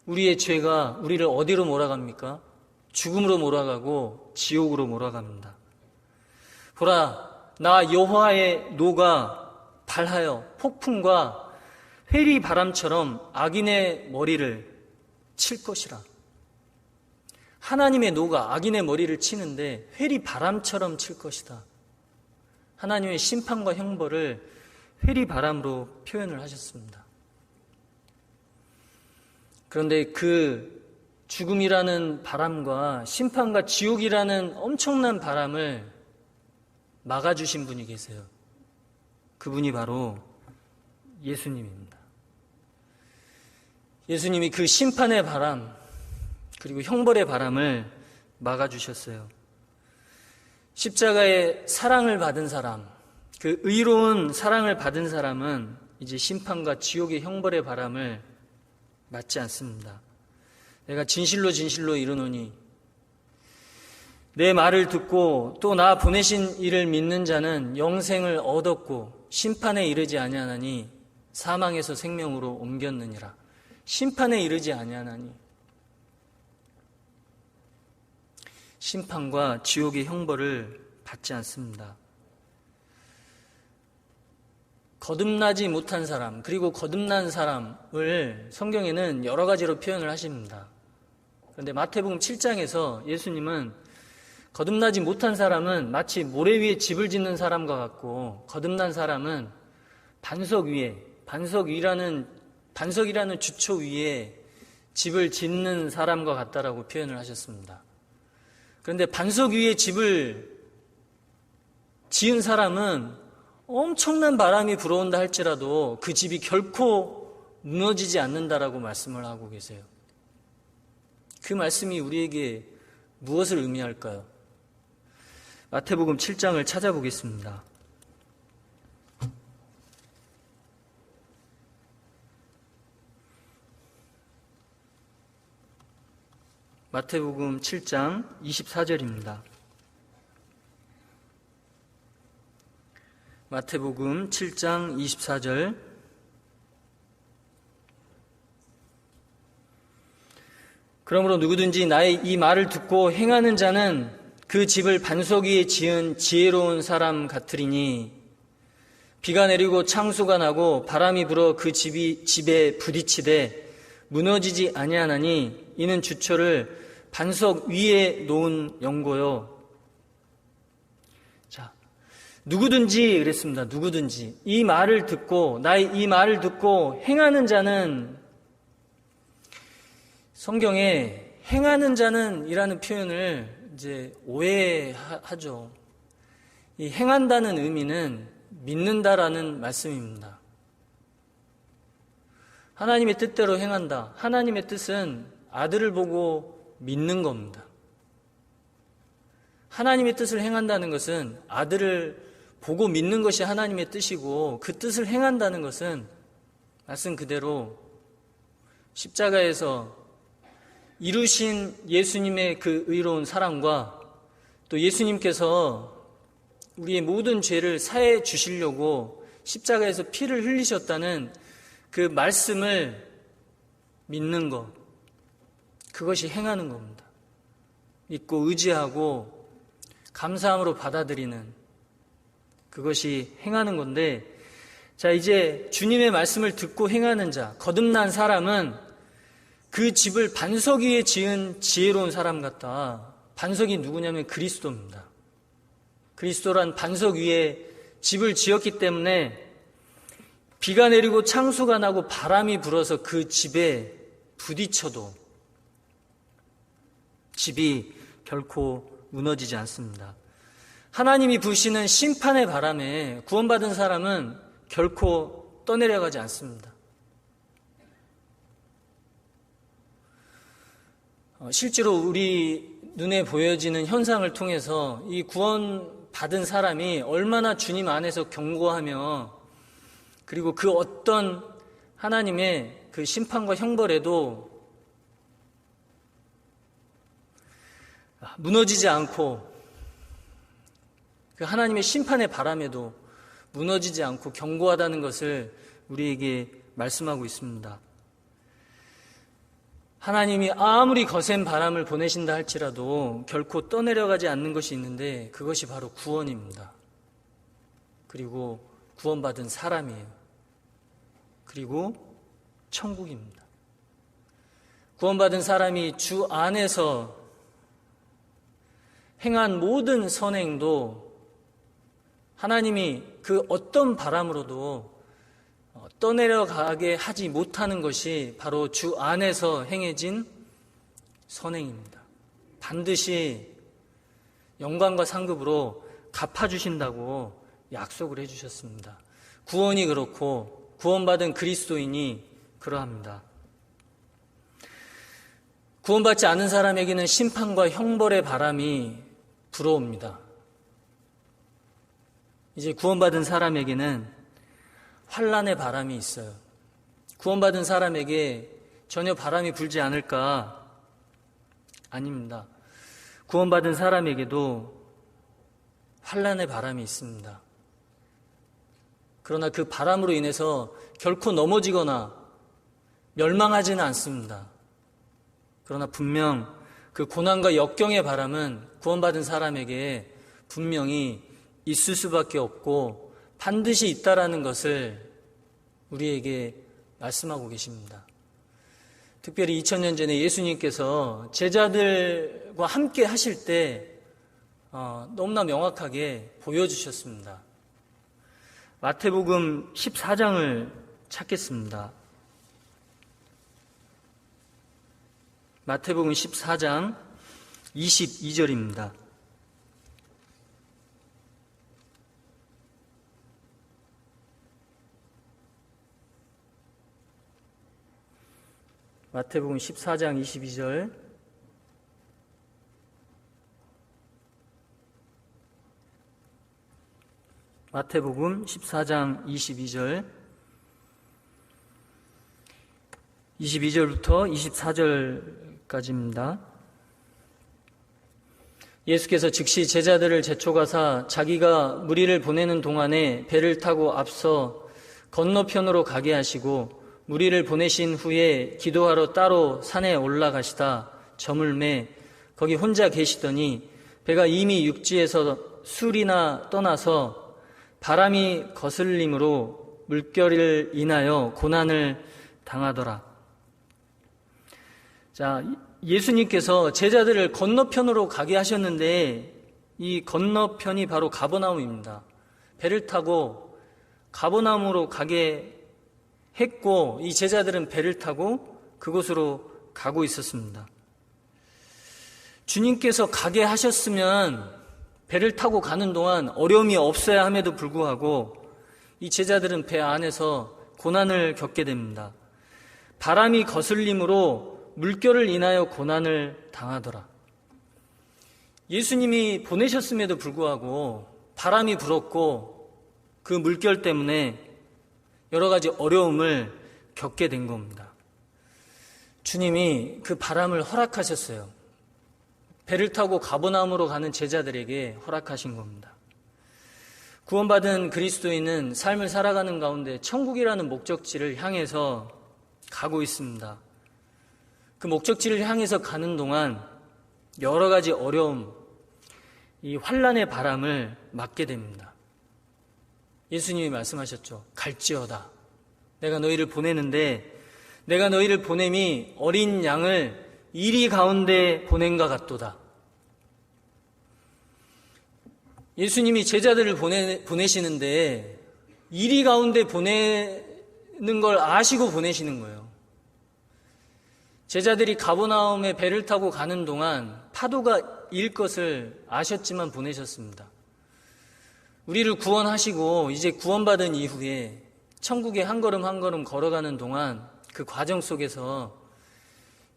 우리의 죄가 우리를 어디로 몰아갑니까? 죽음으로 몰아가고 지옥으로 몰아갑니다. 보라, 나 여호와의 노가 발하여 폭풍과 회리 바람처럼 악인의 머리를 칠 것이라. 하나님의 노가 악인의 머리를 치는데 회리 바람처럼 칠 것이다. 하나님의 심판과 형벌을 회리 바람으로 표현을 하셨습니다. 그런데 그 죽음이라는 바람과 심판과 지옥이라는 엄청난 바람을 막아주신 분이 계세요. 그분이 바로 예수님입니다. 예수님이 그 심판의 바람 그리고 형벌의 바람을 막아주셨어요. 십자가의 사랑을 받은 사람, 그 의로운 사랑을 받은 사람은 이제 심판과 지옥의 형벌의 바람을 맞지 않습니다. 내가 진실로 진실로 이르노니 내 말을 듣고 또 나 보내신 이를 믿는 자는 영생을 얻었고 심판에 이르지 아니하나니 사망에서 생명으로 옮겼느니라. 심판에 이르지 아니하나니 심판과 지옥의 형벌을 받지 않습니다. 거듭나지 못한 사람 그리고 거듭난 사람을 성경에는 여러 가지로 표현을 하십니다. 그런데 마태복음 7장에서 예수님은 거듭나지 못한 사람은 마치 모래 위에 집을 짓는 사람과 같고 거듭난 사람은 반석이라는 주초 위에 집을 짓는 사람과 같다라고 표현을 하셨습니다. 그런데 반석 위에 집을 지은 사람은 엄청난 바람이 불어온다 할지라도 그 집이 결코 무너지지 않는다라고 말씀을 하고 계세요. 그 말씀이 우리에게 무엇을 의미할까요? 마태복음 7장을 찾아보겠습니다. 마태복음 7장 24절입니다. 마태복음 7장 24절. 그러므로 누구든지 나의 이 말을 듣고 행하는 자는 그 집을 반석 위에 지은 지혜로운 사람 같으리니 비가 내리고 창수가 나고 바람이 불어 그 집에 부딪히되 무너지지 아니하나니 이는 주초를 반석 위에 놓은 연고요. 자, 누구든지 그랬습니다. 누구든지 이 말을 듣고 나의 이 말을 듣고 행하는 자는, 성경에 행하는 자는 이라는 표현을 이제 오해하죠. 이 행한다는 의미는 믿는다라는 말씀입니다. 하나님의 뜻대로 행한다. 하나님의 뜻은 아들을 보고 믿는 겁니다. 하나님의 뜻을 행한다는 것은 아들을 보고 믿는 것이 하나님의 뜻이고, 그 뜻을 행한다는 것은 말씀 그대로 십자가에서 이루신 예수님의 그 의로운 사랑과 또 예수님께서 우리의 모든 죄를 사해 주시려고 십자가에서 피를 흘리셨다는 그 말씀을 믿는 것, 그것이 행하는 겁니다. 믿고 의지하고 감사함으로 받아들이는, 그것이 행하는 건데, 자, 이제 주님의 말씀을 듣고 행하는 자, 거듭난 사람은 그 집을 반석 위에 지은 지혜로운 사람 같다. 반석이 누구냐면 그리스도입니다. 그리스도란 반석 위에 집을 지었기 때문에 비가 내리고 창수가 나고 바람이 불어서 그 집에 부딪혀도 집이 결코 무너지지 않습니다. 하나님이 부으시는 심판의 바람에 구원받은 사람은 결코 떠내려가지 않습니다. 실제로 우리 눈에 보여지는 현상을 통해서 이 구원받은 사람이 얼마나 주님 안에서 견고하며, 그리고 그 어떤 하나님의 그 심판과 형벌에도 무너지지 않고, 그 하나님의 심판의 바람에도 무너지지 않고 견고하다는 것을 우리에게 말씀하고 있습니다. 하나님이 아무리 거센 바람을 보내신다 할지라도 결코 떠내려가지 않는 것이 있는데, 그것이 바로 구원입니다. 그리고 구원받은 사람이에요. 그리고 천국입니다. 구원받은 사람이 주 안에서 행한 모든 선행도 하나님이 그 어떤 바람으로도 떠내려가게 하지 못하는 것이 바로 주 안에서 행해진 선행입니다. 반드시 영광과 상급으로 갚아주신다고 약속을 해주셨습니다. 구원이 그렇고 구원받은 그리스도인이 그러합니다. 구원받지 않은 사람에게는 심판과 형벌의 바람이 불어옵니다. 이제 구원받은 사람에게는 환난의 바람이 있어요. 구원받은 사람에게 전혀 바람이 불지 않을까? 아닙니다. 구원받은 사람에게도 환난의 바람이 있습니다. 그러나 그 바람으로 인해서 결코 넘어지거나 멸망하지는 않습니다. 그러나 분명 그 고난과 역경의 바람은 구원받은 사람에게 분명히 있을 수밖에 없고 반드시 있다라는 것을 우리에게 말씀하고 계십니다. 특별히 2000년 전에 예수님께서 제자들과 함께 하실 때 너무나 명확하게 보여주셨습니다. 마태복음 14장을 찾겠습니다. 마태복음 14장 22절입니다. 마태복음 14장 22절. 마태복음 14장 22절부터 24절까지입니다. 예수께서 즉시 제자들을 재촉하사 자기가 무리를 보내는 동안에 배를 타고 앞서 건너편으로 가게 하시고 무리를 보내신 후에 기도하러 따로 산에 올라가시다 저물매 거기 혼자 계시더니 배가 이미 육지에서 술이나 떠나서 바람이 거슬림으로 물결을 인하여 고난을 당하더라. 자, 예수님께서 제자들을 건너편으로 가게 하셨는데 이 건너편이 바로 가버나움입니다. 배를 타고 가버나움으로 가게 했고 이 제자들은 배를 타고 그곳으로 가고 있었습니다. 주님께서 가게 하셨으면 배를 타고 가는 동안 어려움이 없어야 함에도 불구하고 이 제자들은 배 안에서 고난을 겪게 됩니다. 바람이 거슬림으로 물결을 인하여 고난을 당하더라. 예수님이 보내셨음에도 불구하고 바람이 불었고 그 물결 때문에 여러 가지 어려움을 겪게 된 겁니다. 주님이 그 바람을 허락하셨어요. 배를 타고 가버나움으로 가는 제자들에게 허락하신 겁니다. 구원받은 그리스도인은 삶을 살아가는 가운데 천국이라는 목적지를 향해서 가고 있습니다. 그 목적지를 향해서 가는 동안 여러 가지 어려움, 이 환난의 바람을 맞게 됩니다. 예수님이 말씀하셨죠. 갈지어다. 내가 너희를 보내는데 내가 너희를 보냄이 어린 양을 이리 가운데 보낸가 같도다. 예수님이 제자들을 보내시는데 이리 가운데 보내는 걸 아시고 보내시는 거예요. 제자들이 가버나움에 배를 타고 가는 동안 파도가 일 것을 아셨지만 보내셨습니다. 우리를 구원하시고 이제 구원받은 이후에 천국에 한 걸음 한 걸음 걸어가는 동안 그 과정 속에서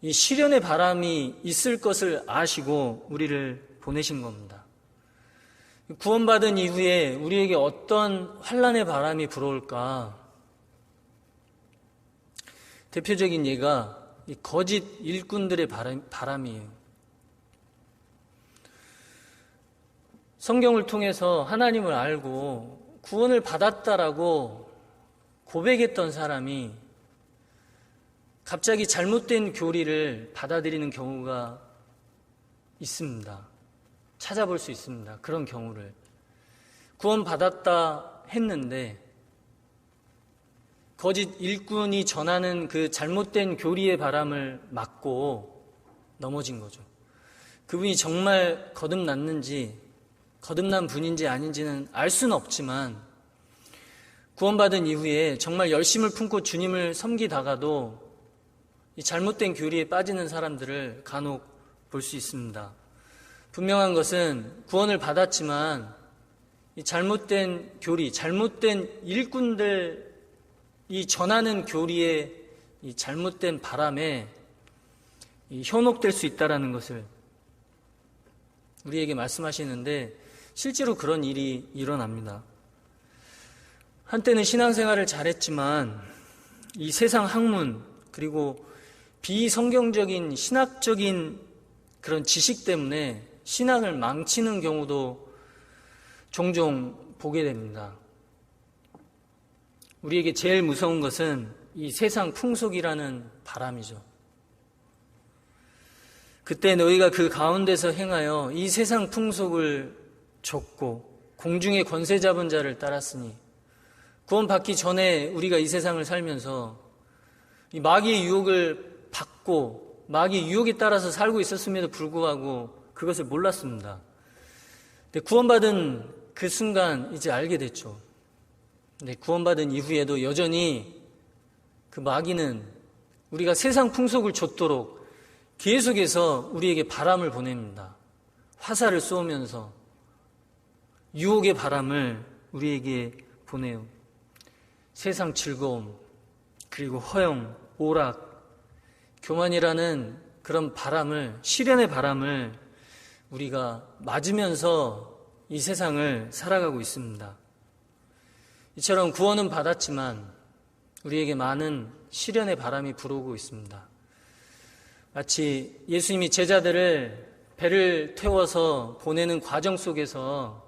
이 시련의 바람이 있을 것을 아시고 우리를 보내신 겁니다. 구원받은 이후에 우리에게 어떤 환난의 바람이 불어올까? 대표적인 예가 이 거짓 일꾼들의 바람이에요. 성경을 통해서 하나님을 알고 구원을 받았다라고 고백했던 사람이 갑자기 잘못된 교리를 받아들이는 경우가 있습니다. 찾아볼 수 있습니다. 그런 경우를. 구원받았다 했는데 거짓 일꾼이 전하는 그 잘못된 교리의 바람을 맞고 넘어진 거죠. 그분이 정말 거듭났는지 거듭난 분인지 아닌지는 알 수는 없지만 구원받은 이후에 정말 열심을 품고 주님을 섬기다가도 이 잘못된 교리에 빠지는 사람들을 간혹 볼 수 있습니다. 분명한 것은 구원을 받았지만 이 잘못된 교리, 잘못된 일꾼들이 전하는 교리에 이 잘못된 바람에 현혹될 수 있다는 것을 우리에게 말씀하시는데 실제로 그런 일이 일어납니다. 한때는 신앙생활을 잘했지만 이 세상 학문 그리고 비성경적인 신학적인 그런 지식 때문에 신앙을 망치는 경우도 종종 보게 됩니다. 우리에게 제일 무서운 것은 이 세상 풍속이라는 바람이죠. 그때 너희가 그 가운데서 행하여 이 세상 풍속을 좇고 공중의 권세 잡은 자를 따랐으니 구원받기 전에 우리가 이 세상을 살면서 이 마귀의 유혹을 받고 마귀의 유혹에 따라서 살고 있었음에도 불구하고 그것을 몰랐습니다. 근데 구원받은 그 순간 이제 알게 됐죠. 근데 구원받은 이후에도 여전히 그 마귀는 우리가 세상 풍속을 좇도록 계속해서 우리에게 바람을 보냅니다. 화살을 쏘면서 유혹의 바람을 우리에게 보내요. 세상 즐거움, 그리고 허영, 오락, 교만이라는 그런 바람을, 시련의 바람을 우리가 맞으면서 이 세상을 살아가고 있습니다. 이처럼 구원은 받았지만 우리에게 많은 시련의 바람이 불어오고 있습니다. 마치 예수님이 제자들을 배를 태워서 보내는 과정 속에서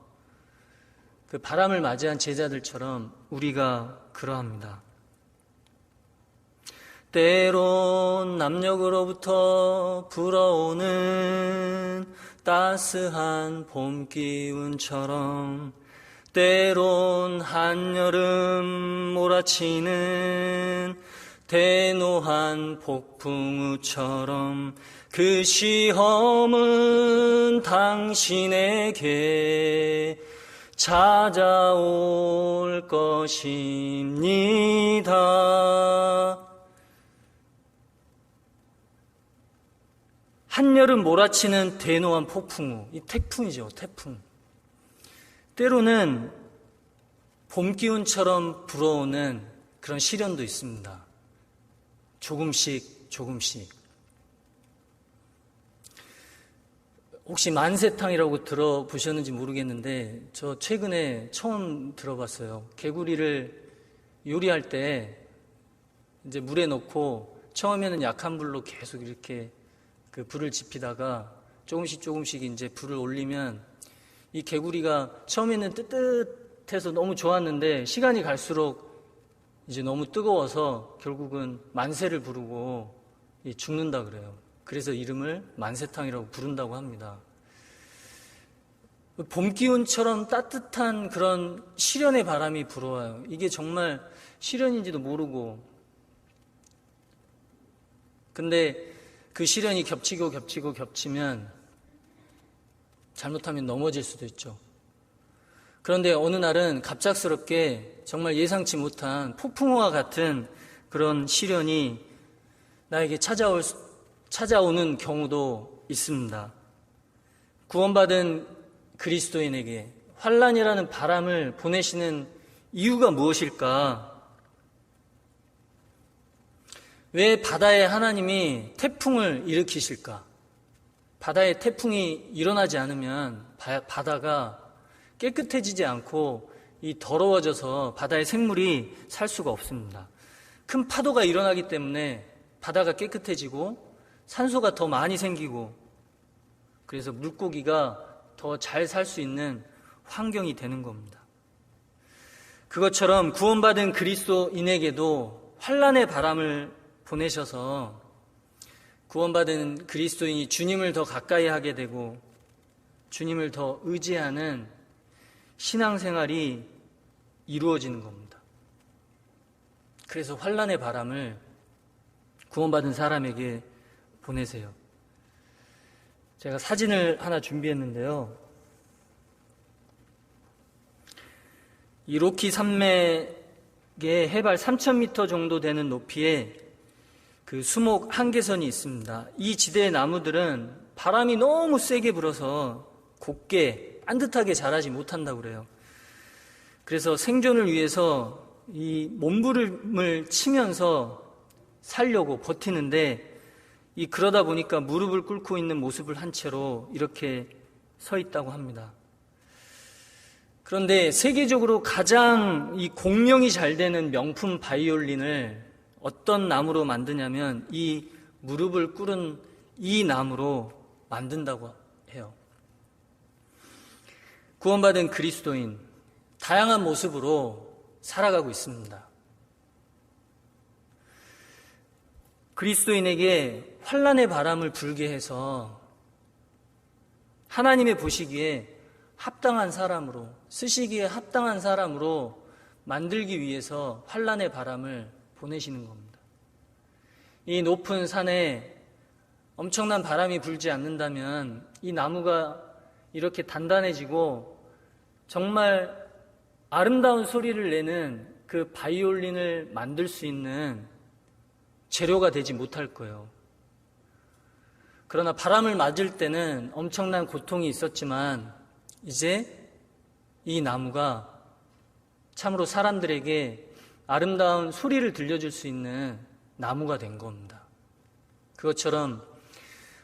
그 바람을 맞이한 제자들처럼 우리가 그러합니다. 때론 남녘으로부터 불어오는 따스한 봄 기운처럼, 때론 한여름 몰아치는 대노한 폭풍우처럼 그 시험은 당신에게 찾아올 것입니다. 한여름 몰아치는 대노한 폭풍우, 이 태풍이죠, 태풍. 때로는 봄 기운처럼 불어오는 그런 시련도 있습니다. 조금씩 혹시 만세탕이라고 들어보셨는지 모르겠는데 저 최근에 처음 들어봤어요. 개구리를 요리할 때 이제 물에 넣고 처음에는 약한 불로 계속 이렇게 그 불을 지피다가 조금씩 이제 불을 올리면 이 개구리가 처음에는 뜨뜻해서 너무 좋았는데 시간이 갈수록 이제 너무 뜨거워서 결국은 만세를 부르고 죽는다 그래요. 그래서 이름을 만세탕이라고 부른다고 합니다. 봄 기운처럼 따뜻한 그런 시련의 바람이 불어와요. 이게 정말 시련인지도 모르고, 근데 그 시련이 겹치면 잘못하면 넘어질 수도 있죠. 그런데 어느 날은 갑작스럽게 정말 예상치 못한 폭풍우와 같은 그런 시련이 나에게 찾아오는 경우도 있습니다. 구원받은 그리스도인에게 환난이라는 바람을 보내시는 이유가 무엇일까? 왜 바다에 하나님이 태풍을 일으키실까? 바다에 태풍이 일어나지 않으면 바다가 깨끗해지지 않고 이 더러워져서 바다의 생물이 살 수가 없습니다. 큰 파도가 일어나기 때문에 바다가 깨끗해지고 산소가 더 많이 생기고, 그래서 물고기가 더 잘 살 수 있는 환경이 되는 겁니다. 그것처럼 구원받은 그리스도인에게도 환난의 바람을 보내셔서 구원받은 그리스도인이 주님을 더 가까이 하게 되고 주님을 더 의지하는 신앙생활이 이루어지는 겁니다. 그래서 환난의 바람을 구원받은 사람에게 보내세요. 제가 사진을 하나 준비했는데요. 이 로키 산맥의 해발 3,000m 정도 되는 높이에 그 수목 한계선이 있습니다. 이 지대의 나무들은 바람이 너무 세게 불어서 곱게 반듯하게 자라지 못한다고 그래요. 그래서 생존을 위해서 이 몸부림을 치면서 살려고 버티는데, 그러다 보니까 무릎을 꿇고 있는 모습을 한 채로 이렇게 서 있다고 합니다. 그런데 세계적으로 가장 이 공명이 잘 되는 명품 바이올린을 어떤 나무로 만드냐면 이 무릎을 꿇은 이 나무로 만든다고 해요. 구원받은 그리스도인, 다양한 모습으로 살아가고 있습니다. 그리스도인에게 환난의 바람을 불게 해서 하나님의 보시기에 합당한 사람으로, 쓰시기에 합당한 사람으로 만들기 위해서 환난의 바람을 보내시는 겁니다. 이 높은 산에 엄청난 바람이 불지 않는다면 이 나무가 이렇게 단단해지고 정말 아름다운 소리를 내는 그 바이올린을 만들 수 있는 재료가 되지 못할 거예요. 그러나 바람을 맞을 때는 엄청난 고통이 있었지만 이제 이 나무가 참으로 사람들에게 아름다운 소리를 들려줄 수 있는 나무가 된 겁니다. 그것처럼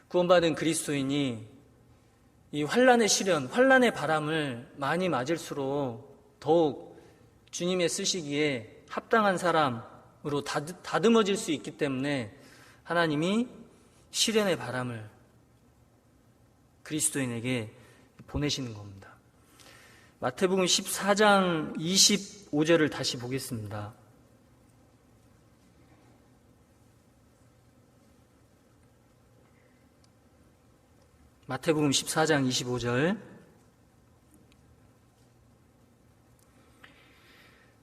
구원받은 그리스도인이 이 환난의 시련, 환난의 바람을 많이 맞을수록 더욱 주님의 쓰시기에 합당한 사람으로 다듬어질 수 있기 때문에 하나님이 시련의 바람을 그리스도인에게 보내시는 겁니다. 마태복음 14장 25절을 다시 보겠습니다. 마태복음 14장 25절.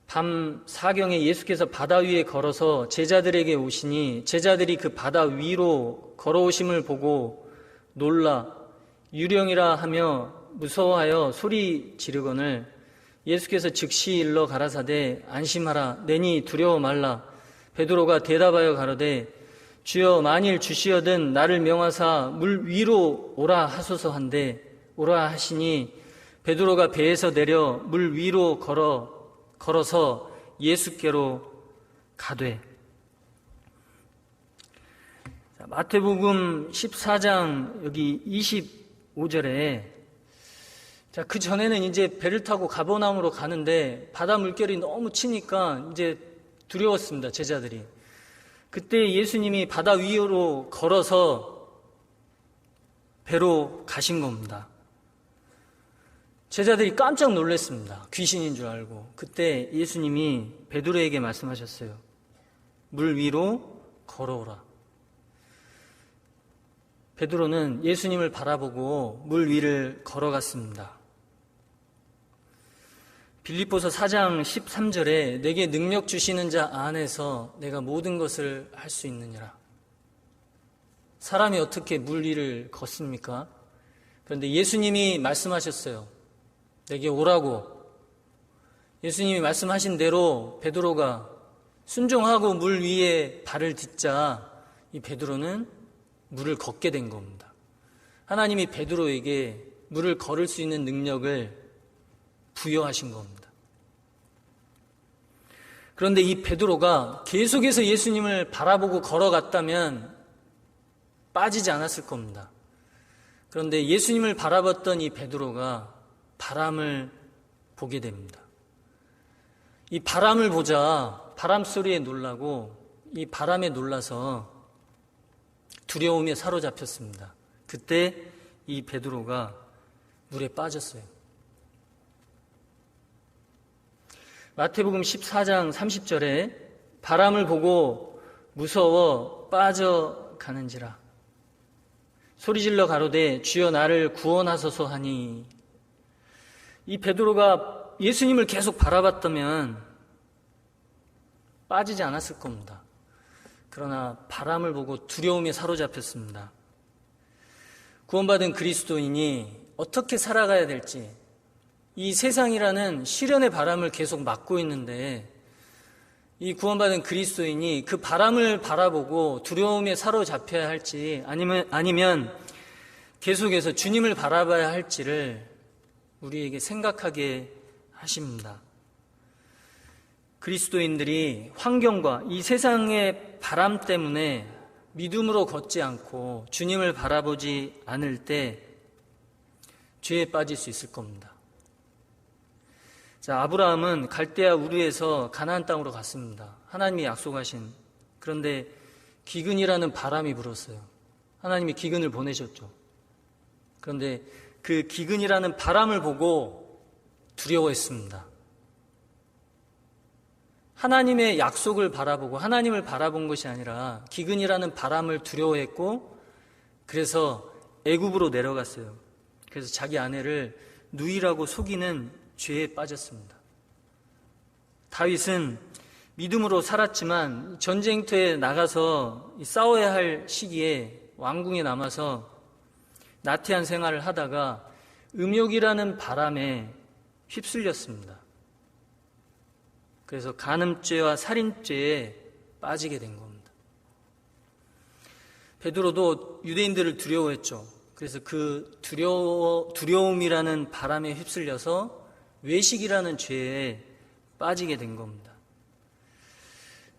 밤 사경에 예수께서 바다 위에 걸어서 제자들에게 오시니 제자들이 그 바다 위로 걸어오심을 보고 놀라 유령이라 하며 무서워하여 소리 지르거늘 예수께서 즉시 일러 가라사대 안심하라 내니 두려워 말라. 베드로가 대답하여 가로되 주여 만일 주시어든 나를 명하사 물 위로 오라 하소서 한데 오라 하시니 베드로가 배에서 내려 물 위로 걸어서 예수께로 가되. 마태복음 14장 여기 25절에 그 전에는 이제 배를 타고 가버나움으로 가는데 바다 물결이 너무 치니까 이제 두려웠습니다, 제자들이. 그때 예수님이 바다 위로 걸어서 배로 가신 겁니다. 제자들이 깜짝 놀랐습니다. 귀신인 줄 알고. 그때 예수님이 베드로에게 말씀하셨어요. 물 위로 걸어오라. 베드로는 예수님을 바라보고 물 위를 걸어갔습니다. 빌립보서 4장 13절에 내게 능력 주시는 자 안에서 내가 모든 것을 할 수 있느니라. 사람이 어떻게 물 위를 걷습니까? 그런데 예수님이 말씀하셨어요. 내게 오라고. 예수님이 말씀하신 대로 베드로가 순종하고 물 위에 발을 딛자 이 베드로는 물을 걷게 된 겁니다. 하나님이 베드로에게 물을 걸을 수 있는 능력을 부여하신 겁니다. 그런데 이 베드로가 계속해서 예수님을 바라보고 걸어갔다면 빠지지 않았을 겁니다. 그런데 예수님을 바라봤던 이 베드로가 바람을 보게 됩니다. 이 바람을 보자 바람 소리에 놀라고 이 바람에 놀라서 두려움에 사로잡혔습니다. 그때 이 베드로가 물에 빠졌어요. 마태복음 14장 30절에 바람을 보고 무서워 빠져가는지라 소리질러 가로되 주여 나를 구원하소서 하니. 이 베드로가 예수님을 계속 바라봤다면 빠지지 않았을 겁니다. 그러나 바람을 보고 두려움에 사로잡혔습니다. 구원받은 그리스도인이 어떻게 살아가야 될지, 이 세상이라는 시련의 바람을 계속 맞고 있는데 이 구원받은 그리스도인이 그 바람을 바라보고 두려움에 사로잡혀야 할지 아니면 계속해서 주님을 바라봐야 할지를 우리에게 생각하게 하십니다. 그리스도인들이 환경과 이 세상의 바람 때문에 믿음으로 걷지 않고 주님을 바라보지 않을 때 죄에 빠질 수 있을 겁니다. 자, 아브라함은 갈대아 우르에서 가나안 땅으로 갔습니다. 하나님이 약속하신. 그런데 기근이라는 바람이 불었어요. 하나님이 기근을 보내셨죠. 그런데 그 기근이라는 바람을 보고 두려워했습니다. 하나님의 약속을 바라보고 하나님을 바라본 것이 아니라 기근이라는 바람을 두려워했고 그래서 애굽으로 내려갔어요. 그래서 자기 아내를 누이라고 속이는 죄에 빠졌습니다. 다윗은 믿음으로 살았지만 전쟁터에 나가서 싸워야 할 시기에 왕궁에 남아서 나태한 생활을 하다가 음욕이라는 바람에 휩쓸렸습니다. 그래서 간음죄와 살인죄에 빠지게 된 겁니다. 베드로도 유대인들을 두려워했죠. 그래서 그 두려움이라는 바람에 휩쓸려서 외식이라는 죄에 빠지게 된 겁니다.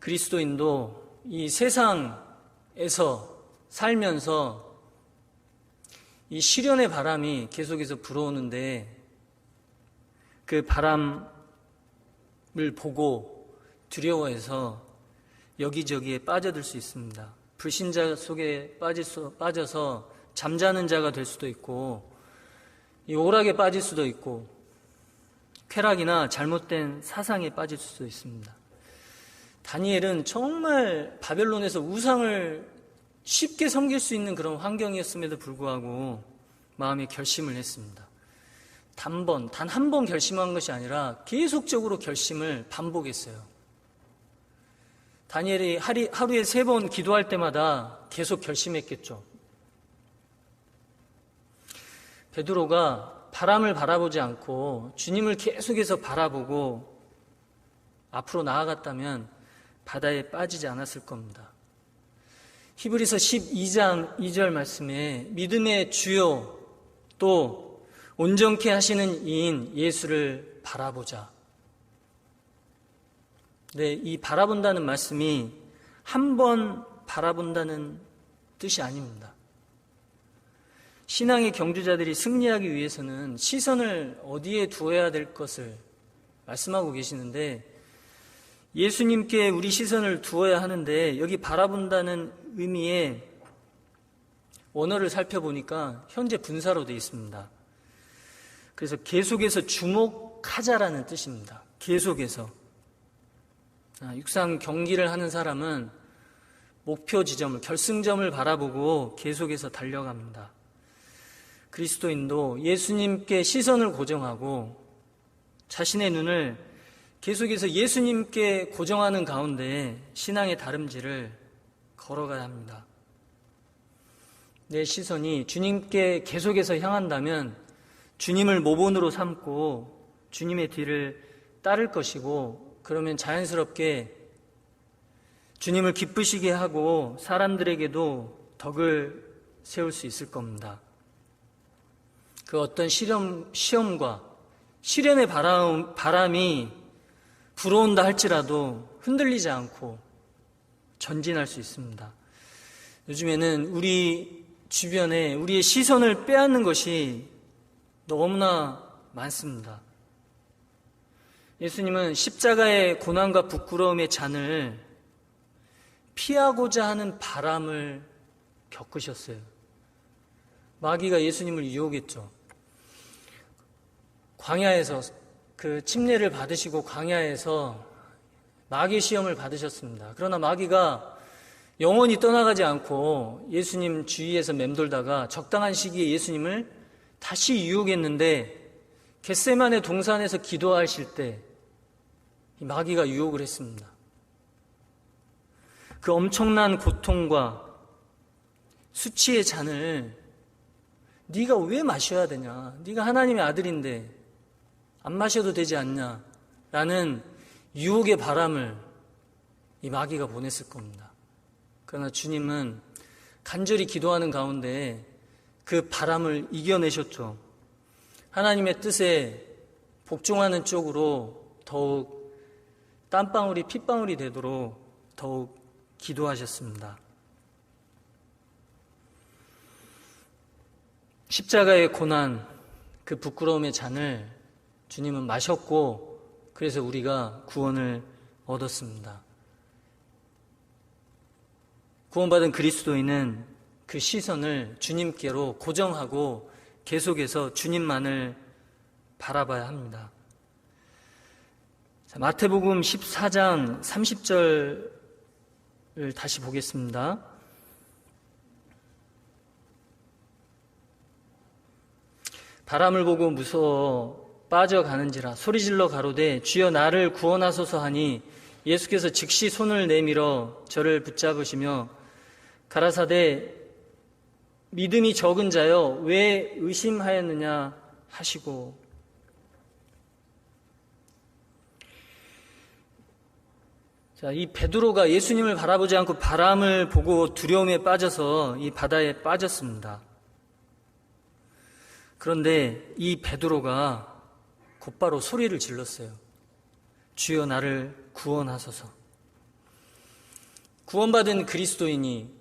그리스도인도 이 세상에서 살면서 이 시련의 바람이 계속해서 불어오는데 그 바람을 보고 두려워해서 여기저기에 빠져들 수 있습니다. 불신자 속에 빠져서 잠자는 자가 될 수도 있고, 이 오락에 빠질 수도 있고, 쾌락이나 잘못된 사상에 빠질 수도 있습니다. 다니엘은 정말 바벨론에서 우상을 쉽게 섬길 수 있는 그런 환경이었음에도 불구하고 마음의 결심을 했습니다. 단 한 번 결심한 것이 아니라 계속적으로 결심을 반복했어요. 다니엘이 하루에 3번 기도할 때마다 계속 결심했겠죠. 베드로가 바람을 바라보지 않고 주님을 계속해서 바라보고 앞으로 나아갔다면 바다에 빠지지 않았을 겁니다. 히브리서 12장 2절 말씀에 믿음의 주요 또 온전케 하시는 이인 예수를 바라보자. 네, 이 바라본다는 말씀이 한 번 바라본다는 뜻이 아닙니다. 신앙의 경주자들이 승리하기 위해서는 시선을 어디에 두어야 될 것을 말씀하고 계시는데, 예수님께 우리 시선을 두어야 하는데 여기 바라본다는 의미의 원어를 살펴보니까 현재 분사로 되어 있습니다. 그래서 계속해서 주목하자라는 뜻입니다. 계속해서. 육상 경기를 하는 사람은 목표 지점을, 결승점을 바라보고 계속해서 달려갑니다. 그리스도인도 예수님께 시선을 고정하고 자신의 눈을 계속해서 예수님께 고정하는 가운데 신앙의 다름질을 걸어가야 합니다. 내 시선이 주님께 계속해서 향한다면 주님을 모본으로 삼고 주님의 뒤를 따를 것이고, 그러면 자연스럽게 주님을 기쁘시게 하고 사람들에게도 덕을 세울 수 있을 겁니다. 그 어떤 시험과 시련의 바람이 불어온다 할지라도 흔들리지 않고 전진할 수 있습니다. 요즘에는 우리 주변에 우리의 시선을 빼앗는 것이 너무나 많습니다. 예수님은 십자가의 고난과 부끄러움의 잔을 피하고자 하는 바람을 겪으셨어요. 마귀가 예수님을 유혹했죠. 광야에서 그 침례를 받으시고 광야에서 마귀 시험을 받으셨습니다. 그러나 마귀가 영원히 떠나가지 않고 예수님 주위에서 맴돌다가 적당한 시기에 예수님을 다시 유혹했는데, 겟세마네 동산에서 기도하실 때 이 마귀가 유혹을 했습니다. 그 엄청난 고통과 수치의 잔을 네가 왜 마셔야 되냐? 네가 하나님의 아들인데 안 마셔도 되지 않냐? 라는 유혹의 바람을 이 마귀가 보냈을 겁니다. 그러나 주님은 간절히 기도하는 가운데 그 바람을 이겨내셨죠. 하나님의 뜻에 복종하는 쪽으로 더욱 땀방울이 핏방울이 되도록 더욱 기도하셨습니다. 십자가의 고난, 그 부끄러움의 잔을 주님은 마셨고, 그래서 우리가 구원을 얻었습니다. 구원받은 그리스도인은 그 시선을 주님께로 고정하고 계속해서 주님만을 바라봐야 합니다. 자, 마태복음 14장 30절을 다시 보겠습니다. 바람을 보고 무서워 빠져가는지라 소리질러 가로되 주여 나를 구원하소서 하니 예수께서 즉시 손을 내밀어 저를 붙잡으시며 가라사대 믿음이 적은 자여 왜 의심하였느냐 하시고. 자, 이 베드로가 예수님을 바라보지 않고 바람을 보고 두려움에 빠져서 이 바다에 빠졌습니다. 그런데 이 베드로가 곧바로 소리를 질렀어요. 주여 나를 구원하소서. 구원받은 그리스도인이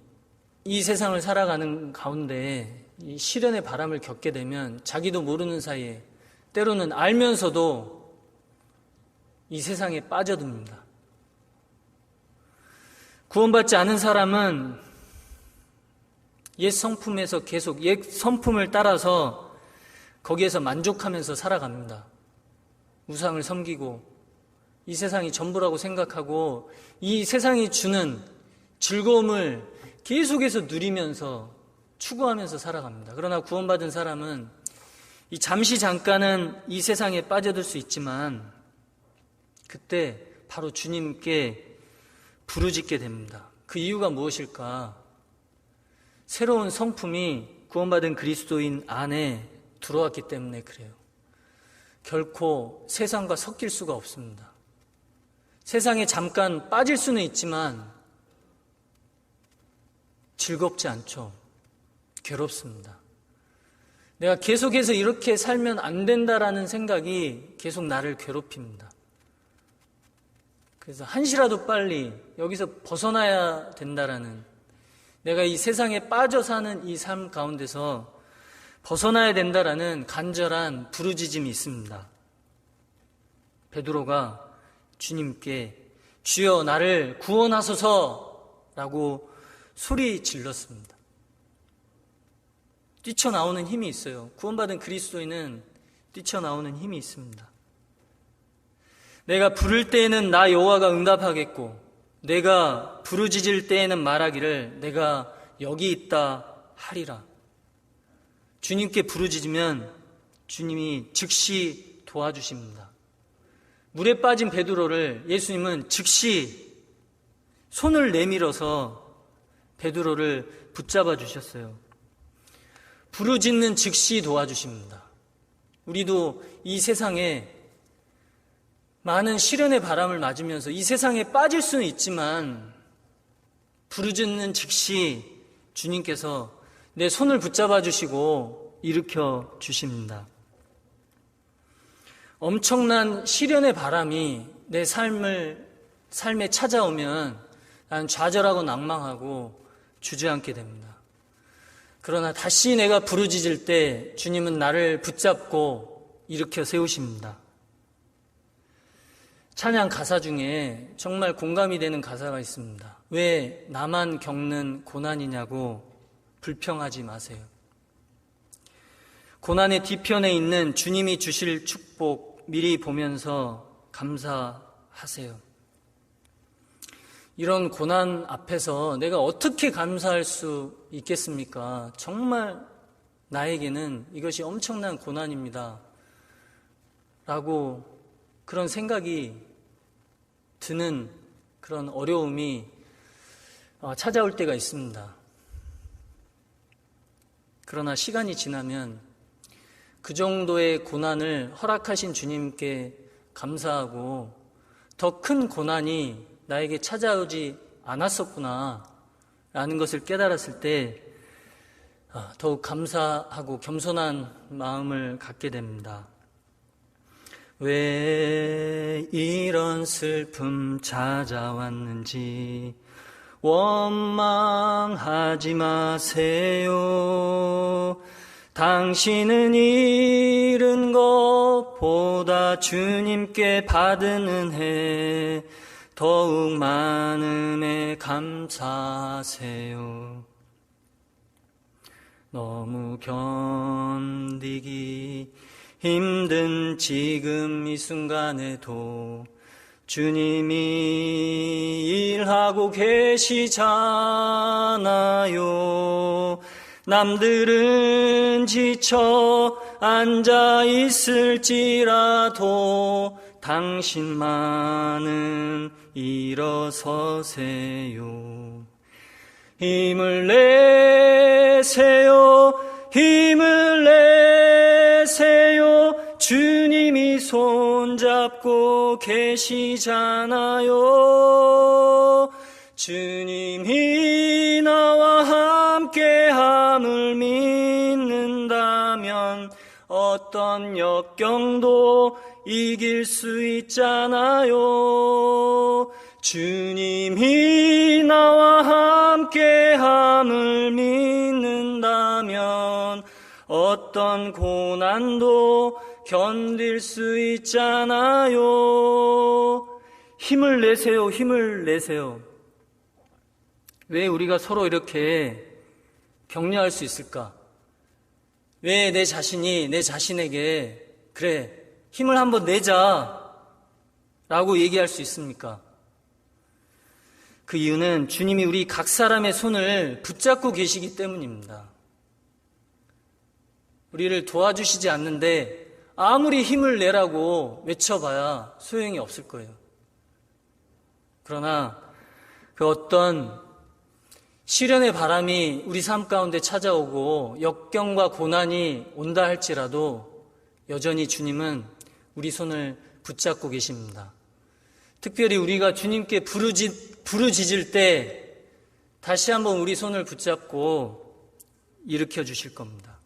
이 세상을 살아가는 가운데 이 시련의 바람을 겪게 되면 자기도 모르는 사이에 때로는 알면서도 이 세상에 빠져듭니다. 구원받지 않은 사람은 옛 성품에서 계속 옛 성품을 따라서 거기에서 만족하면서 살아갑니다. 우상을 섬기고 이 세상이 전부라고 생각하고 이 세상이 주는 즐거움을 계속해서 누리면서 추구하면서 살아갑니다. 그러나 구원받은 사람은 이 잠시 잠깐은 이 세상에 빠져들 수 있지만 그때 바로 주님께 부르짖게 됩니다. 그 이유가 무엇일까? 새로운 성품이 구원받은 그리스도인 안에 들어왔기 때문에 그래요. 결코 세상과 섞일 수가 없습니다. 세상에 잠깐 빠질 수는 있지만 즐겁지 않죠. 괴롭습니다. 내가 계속해서 이렇게 살면 안 된다라는 생각이 계속 나를 괴롭힙니다. 그래서 한시라도 빨리 여기서 벗어나야 된다라는, 내가 이 세상에 빠져 사는 이 삶 가운데서 벗어나야 된다라는 간절한 부르짖음이 있습니다. 베드로가 주님께 주여 나를 구원하소서라고 소리 질렀습니다. 뛰쳐나오는 힘이 있어요. 구원받은 그리스도인은 뛰쳐나오는 힘이 있습니다. 내가 부를 때에는 나 여호와가 응답하겠고 내가 부르짖을 때에는 말하기를 내가 여기 있다 하리라. 주님께 부르짖으면 주님이 즉시 도와주십니다. 물에 빠진 베드로를 예수님은 즉시 손을 내밀어서 베드로를 붙잡아 주셨어요. 부르짖는 즉시 도와주십니다. 우리도 이 세상에 많은 시련의 바람을 맞으면서 이 세상에 빠질 수는 있지만 부르짖는 즉시 주님께서 내 손을 붙잡아 주시고 일으켜 주십니다. 엄청난 시련의 바람이 내 삶에 찾아오면 난 좌절하고 낭망하고 주저앉게 됩니다. 그러나 다시 내가 부르짖을 때 주님은 나를 붙잡고 일으켜 세우십니다. 찬양 가사 중에 정말 공감이 되는 가사가 있습니다. 왜 나만 겪는 고난이냐고 불평하지 마세요. 고난의 뒤편에 있는 주님이 주실 축복 미리 보면서 감사하세요. 이런 고난 앞에서 내가 어떻게 감사할 수 있겠습니까? 정말 나에게는 이것이 엄청난 고난입니다. 라고 그런 생각이 드는 그런 어려움이 찾아올 때가 있습니다. 그러나 시간이 지나면 그 정도의 고난을 허락하신 주님께 감사하고 더 큰 고난이 나에게 찾아오지 않았었구나 라는 것을 깨달았을 때 더욱 감사하고 겸손한 마음을 갖게 됩니다. 왜 이런 슬픔 찾아왔는지 원망하지 마세요. 당신은 잃은 것보다 주님께 받은 은혜 더욱 많음에 감사하세요. 너무 견디기 힘든 지금 이 순간에도 주님이 일하고 계시잖아요. 남들은 지쳐 앉아 있을지라도 당신만은 일어서세요. 힘을 내세요. 힘을 내세요. 주님이 손잡고 계시잖아요. 주님이 나와 함께함을 믿는다면 어떤 역경도 이길 수 있잖아요. 주님이 나와 함께함을 믿는다면 어떤 고난도 견딜 수 있잖아요. 힘을 내세요. 힘을 내세요. 왜 우리가 서로 이렇게 격려할 수 있을까? 왜 내 자신이 내 자신에게 그래, 힘을 한번 내자 라고 얘기할 수 있습니까? 그 이유는 주님이 우리 각 사람의 손을 붙잡고 계시기 때문입니다. 우리를 도와주시지 않는데 아무리 힘을 내라고 외쳐봐야 소용이 없을 거예요. 그러나 그 어떤 시련의 바람이 우리 삶 가운데 찾아오고 역경과 고난이 온다 할지라도 여전히 주님은 우리 손을 붙잡고 계십니다. 특별히 우리가 주님께 부르짖을 때 다시 한번 우리 손을 붙잡고 일으켜 주실 겁니다.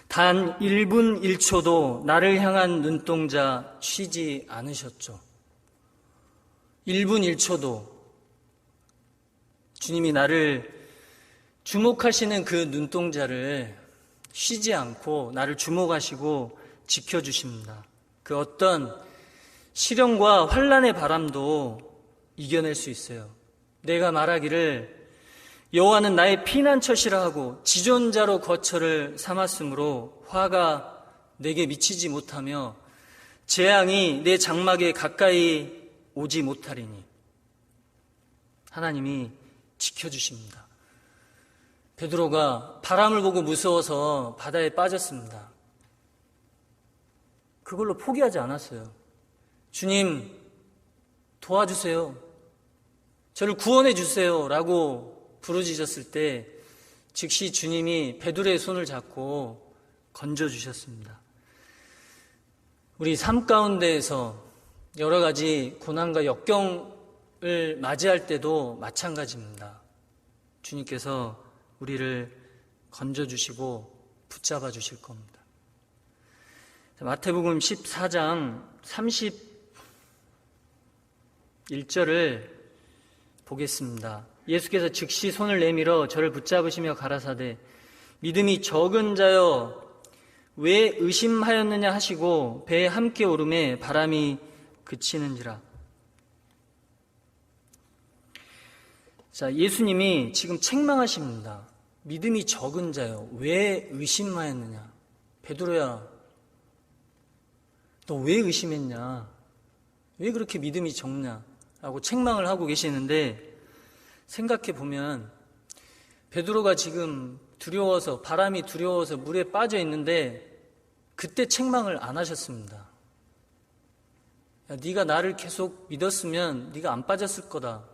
단 1분 1초도 나를 향한 눈동자 쉬지 않으셨죠. 1분 1초도 주님이 나를 주목하시는 그 눈동자를 쉬지 않고 나를 주목하시고 지켜주십니다. 그 어떤 시련과 환난의 바람도 이겨낼 수 있어요. 내가 말하기를 여호와는 나의 피난처시라 하고 지존자로 거처를 삼았으므로 화가 내게 미치지 못하며 재앙이 내 장막에 가까이 오지 못하리니 하나님이 지켜주십니다. 베드로가 바람을 보고 무서워서 바다에 빠졌습니다. 그걸로 포기하지 않았어요. 주님 도와주세요. 저를 구원해 주세요 라고 부르짖었을 때 즉시 주님이 베드로의 손을 잡고 건져주셨습니다. 우리 삶 가운데에서 여러 가지 고난과 역경을 맞이할 때도 마찬가지입니다. 주님께서 우리를 건져주시고 붙잡아 주실 겁니다. 마태복음 14장 31절을 보겠습니다. 예수께서 즉시 손을 내밀어 저를 붙잡으시며 가라사대 믿음이 적은 자여 왜 의심하였느냐 하시고 배에 함께 오름에 바람이 그치는지라. 자, 예수님이 지금 책망하십니다. 믿음이 적은 자여 왜 의심하였느냐. 베드로야 너 왜 의심했냐. 왜 그렇게 믿음이 적냐 라고 책망을 하고 계시는데 생각해 보면 베드로가 지금 두려워서 바람이 두려워서 물에 빠져 있는데 그때 책망을 안 하셨습니다. 야, 네가 나를 계속 믿었으면 네가 안 빠졌을 거다.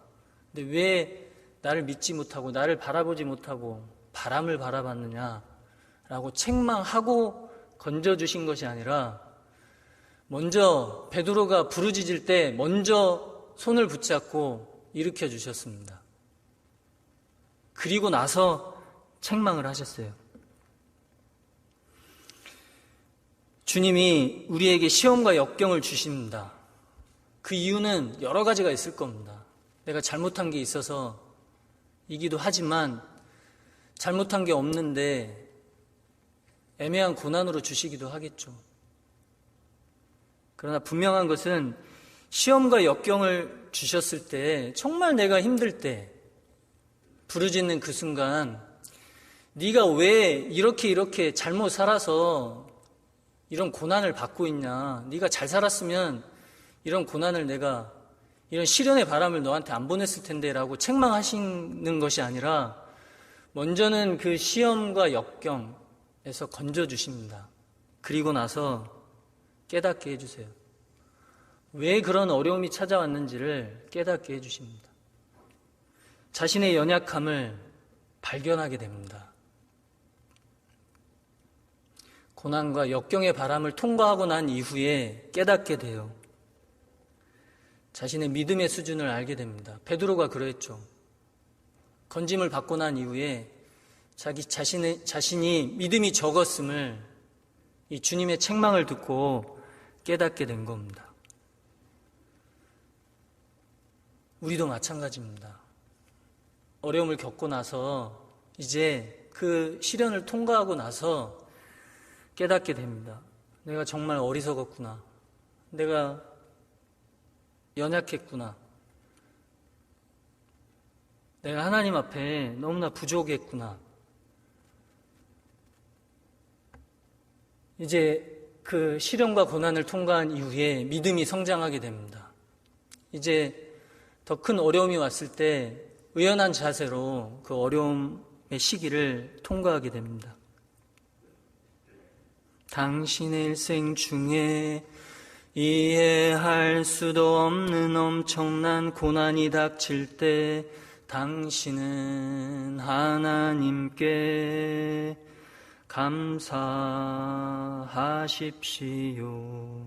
근데 왜 나를 믿지 못하고 나를 바라보지 못하고 바람을 바라봤느냐 라고 책망하고 건져주신 것이 아니라 먼저 베드로가 부르짖을 때 먼저 손을 붙잡고 일으켜 주셨습니다. 그리고 나서 책망을 하셨어요. 주님이 우리에게 시험과 역경을 주십니다. 그 이유는 여러 가지가 있을 겁니다. 내가 잘못한 게 있어서 이기도 하지만 잘못한 게 없는데 애매한 고난으로 주시기도 하겠죠. 그러나 분명한 것은 시험과 역경을 주셨을 때 정말 내가 힘들 때 부르짖는 그 순간 네가 왜 이렇게 잘못 살아서 이런 고난을 받고 있냐. 네가 잘 살았으면 이런 고난을 내가 이런 시련의 바람을 너한테 안 보냈을 텐데 라고 책망하시는 것이 아니라 먼저는 그 시험과 역경에서 건져주십니다. 그리고 나서 깨닫게 해주세요. 왜 그런 어려움이 찾아왔는지를 깨닫게 해주십니다. 자신의 연약함을 발견하게 됩니다. 고난과 역경의 바람을 통과하고 난 이후에 깨닫게 돼요. 자신의 믿음의 수준을 알게 됩니다. 베드로가 그랬죠. 건짐을 받고 난 이후에 자신이 믿음이 적었음을 이 주님의 책망을 듣고 깨닫게 된 겁니다. 우리도 마찬가지입니다. 어려움을 겪고 나서 이제 그 시련을 통과하고 나서 깨닫게 됩니다. 내가 정말 어리석었구나. 내가 연약했구나. 내가 하나님 앞에 너무나 부족했구나. 이제 그 시련과 고난을 통과한 이후에 믿음이 성장하게 됩니다. 이제 더 큰 어려움이 왔을 때 의연한 자세로 그 어려움의 시기를 통과하게 됩니다. 당신의 일생 중에 이해할 수도 없는 엄청난 고난이 닥칠 때 당신은 하나님께 감사하십시오.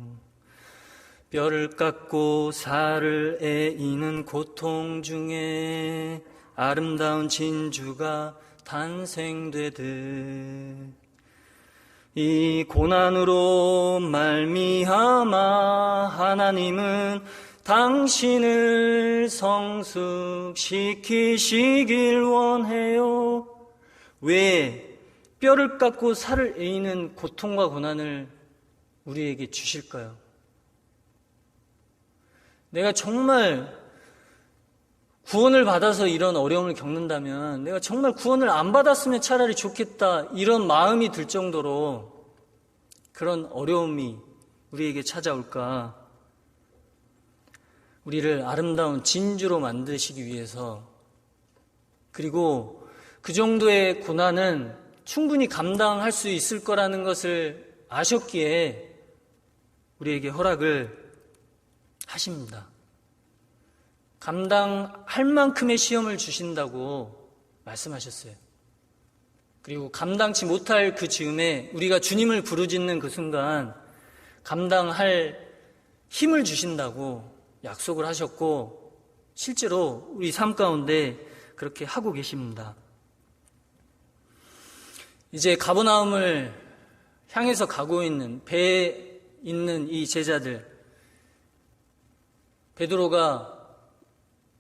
뼈를 깎고 살을 애이는 고통 중에 아름다운 진주가 탄생되듯 이 고난으로 말미암아 하나님은 당신을 성숙시키시길 원해요. 왜 뼈를 깎고 살을 애이는 고통과 고난을 우리에게 주실까요? 내가 정말 구원을 받아서 이런 어려움을 겪는다면 내가 정말 구원을 안 받았으면 차라리 좋겠다, 이런 마음이 들 정도로 그런 어려움이 우리에게 찾아올까? 우리를 아름다운 진주로 만드시기 위해서, 그리고 그 정도의 고난은 충분히 감당할 수 있을 거라는 것을 아셨기에 우리에게 허락을 하십니다. 감당할 만큼의 시험을 주신다고 말씀하셨어요. 그리고 감당치 못할 그 즈음에 우리가 주님을 부르짖는 그 순간 감당할 힘을 주신다고 약속을 하셨고, 실제로 우리 삶 가운데 그렇게 하고 계십니다. 이제 가버나움을 향해서 가고 있는 배에 있는 이 제자들, 베드로가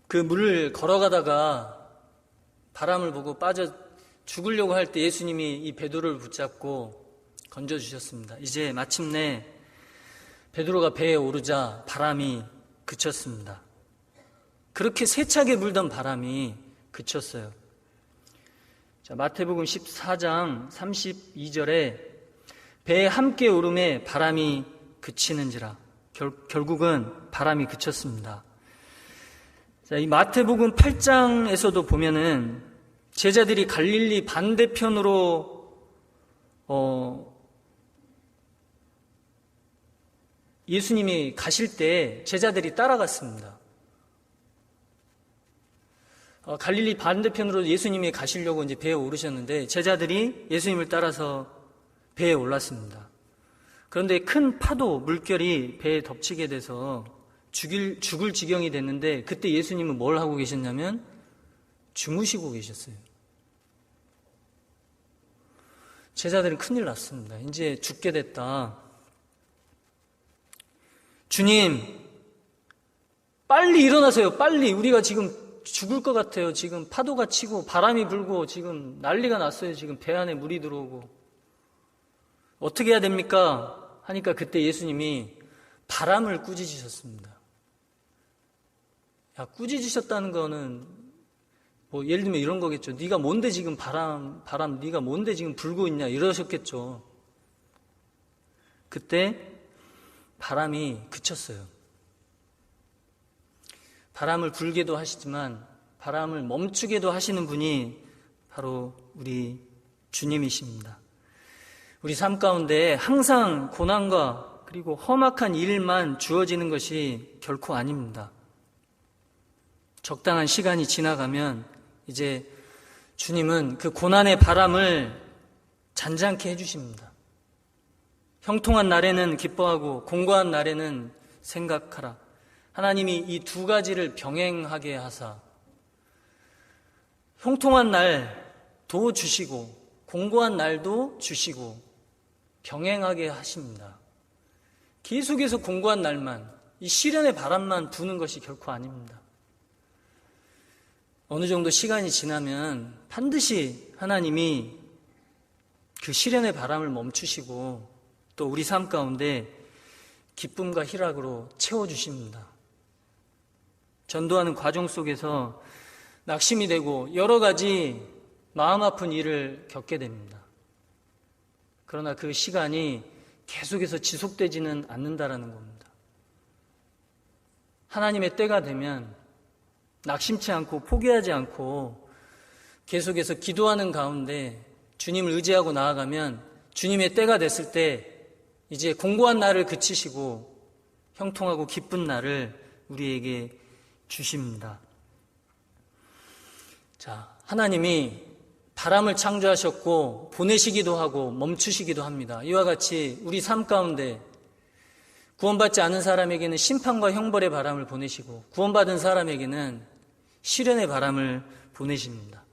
그 물을 걸어가다가 바람을 보고 빠져 죽으려고 할 때 예수님이 이 베드로를 붙잡고 건져주셨습니다. 이제 마침내 베드로가 배에 오르자 바람이 그쳤습니다. 그렇게 세차게 불던 바람이 그쳤어요. 자, 마태복음 14장 32절에 배에 함께 오름에 바람이 그치는지라, 결국은 바람이 그쳤습니다. 자, 이 마태복음 8장에서도 보면은 제자들이 갈릴리 반대편으로 예수님이 가실 때 제자들이 따라갔습니다. 갈릴리 반대편으로 예수님이 가시려고 이제 배에 오르셨는데 제자들이 예수님을 따라서 배에 올랐습니다. 그런데 큰 파도, 물결이 배에 덮치게 돼서 죽을 지경이 됐는데, 그때 예수님은 뭘 하고 계셨냐면 주무시고 계셨어요. 제자들은 큰일 났습니다. 이제 죽게 됐다. 주님, 빨리 일어나세요. 빨리. 우리가 지금 죽을 것 같아요. 지금 파도가 치고 바람이 불고 지금 난리가 났어요. 지금 배 안에 물이 들어오고. 어떻게 해야 됩니까? 하니까 그때 예수님이 바람을 꾸짖으셨습니다. 야, 꾸짖으셨다는 거는 뭐 예를 들면 이런 거겠죠. 네가 뭔데 지금 바람 네가 뭔데 지금 불고 있냐, 이러셨겠죠. 그때 바람이 그쳤어요. 바람을 불게도 하시지만 바람을 멈추게도 하시는 분이 바로 우리 주님이십니다. 우리 삶 가운데 항상 고난과 그리고 험악한 일만 주어지는 것이 결코 아닙니다. 적당한 시간이 지나가면 이제 주님은 그 고난의 바람을 잔잔케 해주십니다. 형통한 날에는 기뻐하고 공고한 날에는 생각하라. 하나님이 이 두 가지를 병행하게 하사 형통한 날도 주시고 공고한 날도 주시고 병행하게 하십니다. 계속해서 공고한 날만, 이 시련의 바람만 부는 것이 결코 아닙니다. 어느 정도 시간이 지나면 반드시 하나님이 그 시련의 바람을 멈추시고 또 우리 삶 가운데 기쁨과 희락으로 채워주십니다. 전도하는 과정 속에서 낙심이 되고 여러 가지 마음 아픈 일을 겪게 됩니다. 그러나 그 시간이 계속해서 지속되지는 않는다라는 겁니다. 하나님의 때가 되면 낙심치 않고 포기하지 않고 계속해서 기도하는 가운데 주님을 의지하고 나아가면 주님의 때가 됐을 때 이제 공고한 날을 그치시고 형통하고 기쁜 날을 우리에게 주십니다. 자, 하나님이 바람을 창조하셨고 보내시기도 하고 멈추시기도 합니다. 이와 같이 우리 삶 가운데 구원받지 않은 사람에게는 심판과 형벌의 바람을 보내시고 구원받은 사람에게는 시련의 바람을 보내십니다.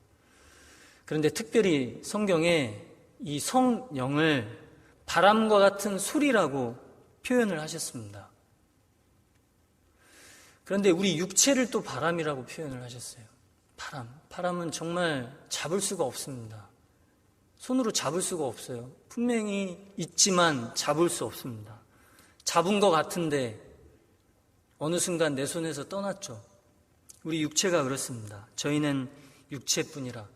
그런데 특별히 성경에 이 성령을 바람과 같은 소리라고 표현을 하셨습니다. 그런데 우리 육체를 또 바람이라고 표현을 하셨어요. 바람은 정말 잡을 수가 없습니다. 손으로 잡을 수가 없어요. 분명히 있지만 잡을 수 없습니다. 잡은 것 같은데 어느 순간 내 손에서 떠났죠. 우리 육체가 그렇습니다. 저희는 육체뿐이라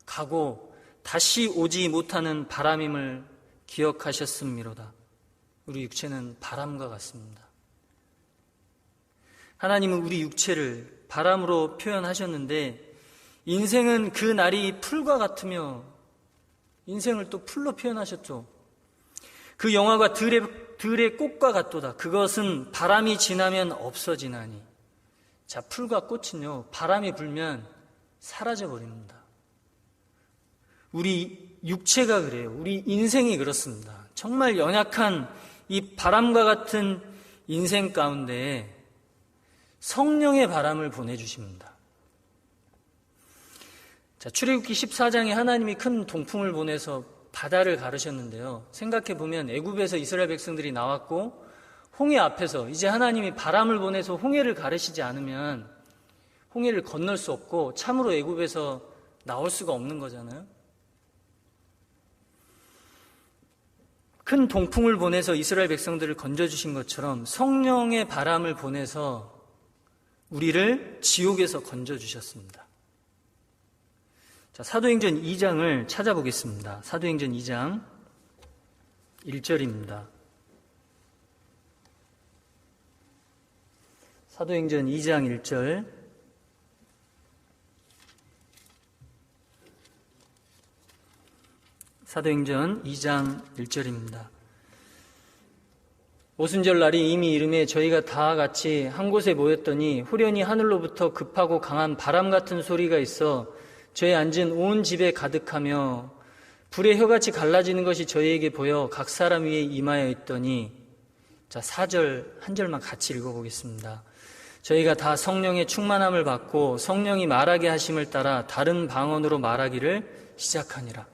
가고 다시 오지 못하는 바람임을 기억하셨음이로다. 우리 육체는 바람과 같습니다. 하나님은 우리 육체를 바람으로 표현하셨는데 인생은 그 날이 풀과 같으며 인생을 또 풀로 표현하셨죠. 그 영화가 들의 꽃과 같도다. 그것은 바람이 지나면 없어지나니. 자, 풀과 꽃은요, 바람이 불면 사라져버립니다. 우리 육체가 그래요. 우리 인생이 그렇습니다. 정말 연약한 이 바람과 같은 인생 가운데 성령의 바람을 보내주십니다. 자, 출애굽기 14장에 하나님이 큰 동풍을 보내서 바다를 가르셨는데요. 생각해보면 애굽에서 이스라엘 백성들이 나왔고 홍해 앞에서 이제 하나님이 바람을 보내서 홍해를 가르시지 않으면 홍해를 건널 수 없고 참으로 애굽에서 나올 수가 없는 거잖아요. 큰 동풍을 보내서 이스라엘 백성들을 건져주신 것처럼 성령의 바람을 보내서 우리를 지옥에서 건져주셨습니다. 자, 사도행전 2장을 찾아보겠습니다. 사도행전 2장 1절입니다. 사도행전 2장 1절. 사도행전 2장 1절입니다. 오순절 날이 이미 이름에 저희가 다 같이 한 곳에 모였더니 후련히 하늘로부터 급하고 강한 바람 같은 소리가 있어 저희 앉은 온 집에 가득하며 불의 혀같이 갈라지는 것이 저희에게 보여 각 사람 위에 임하여 있더니, 자, 4절 한 절만 같이 읽어보겠습니다. 저희가 다 성령의 충만함을 받고 성령이 말하게 하심을 따라 다른 방언으로 말하기를 시작하니라.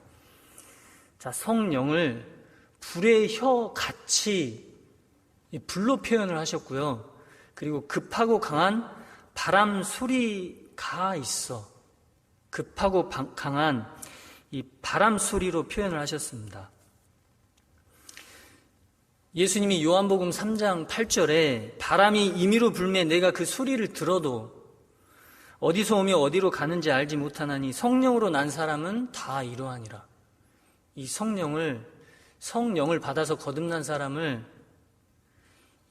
자, 성령을 불의 혀같이 불로 표현을 하셨고요. 그리고 급하고 강한 바람 소리가 있어. 급하고 강한 이 바람 소리로 표현을 하셨습니다. 예수님이 요한복음 3장 8절에 바람이 임의로 불매 내가 그 소리를 들어도 어디서 오며 어디로 가는지 알지 못하나니 성령으로 난 사람은 다 이러하니라. 이 성령을 받아서 거듭난 사람을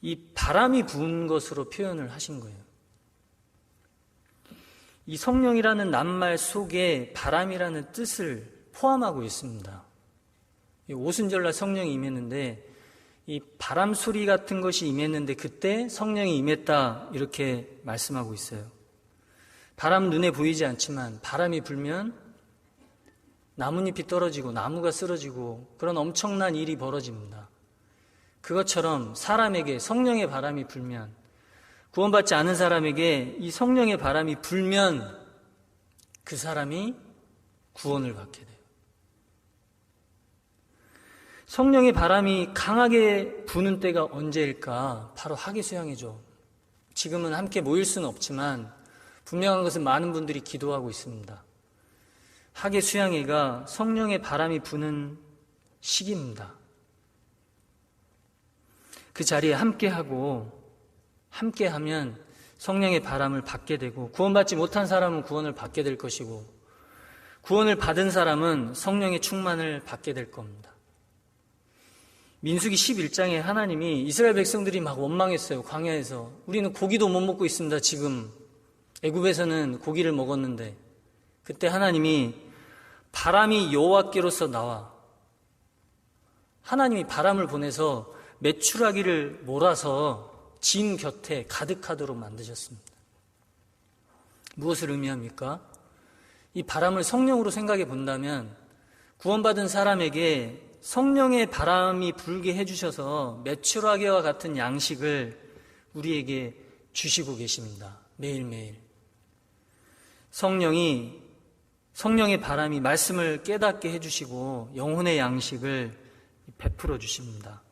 이 바람이 부은 것으로 표현을 하신 거예요. 이 성령이라는 낱말 속에 바람이라는 뜻을 포함하고 있습니다. 오순절날 성령이 임했는데 이 바람 소리 같은 것이 임했는데 그때 성령이 임했다 이렇게 말씀하고 있어요. 바람 눈에 보이지 않지만 바람이 불면 나뭇잎이 떨어지고 나무가 쓰러지고 그런 엄청난 일이 벌어집니다. 그것처럼 사람에게 성령의 바람이 불면, 구원받지 않은 사람에게 이 성령의 바람이 불면 그 사람이 구원을 받게 돼요. 성령의 바람이 강하게 부는 때가 언제일까? 바로 하계수양이죠. 지금은 함께 모일 수는 없지만 분명한 것은 많은 분들이 기도하고 있습니다. 하계수양회가 성령의 바람이 부는 시기입니다. 그 자리에 함께하면 성령의 바람을 받게 되고, 구원받지 못한 사람은 구원을 받게 될 것이고, 구원을 받은 사람은 성령의 충만을 받게 될 겁니다. 민수기 11장에 하나님이 이스라엘 백성들이 막 원망했어요. 광야에서 우리는 고기도 못 먹고 있습니다. 지금 애굽에서는 고기를 먹었는데, 그때 하나님이 바람이 여호와께로서 나와, 하나님이 바람을 보내서 메추라기를 몰아서 진 곁에 가득하도록 만드셨습니다. 무엇을 의미합니까? 이 바람을 성령으로 생각해 본다면, 구원받은 사람에게 성령의 바람이 불게 해주셔서 메추라기와 같은 양식을 우리에게 주시고 계십니다. 매일매일. 성령의 바람이 말씀을 깨닫게 해주시고 영혼의 양식을 베풀어 주십니다.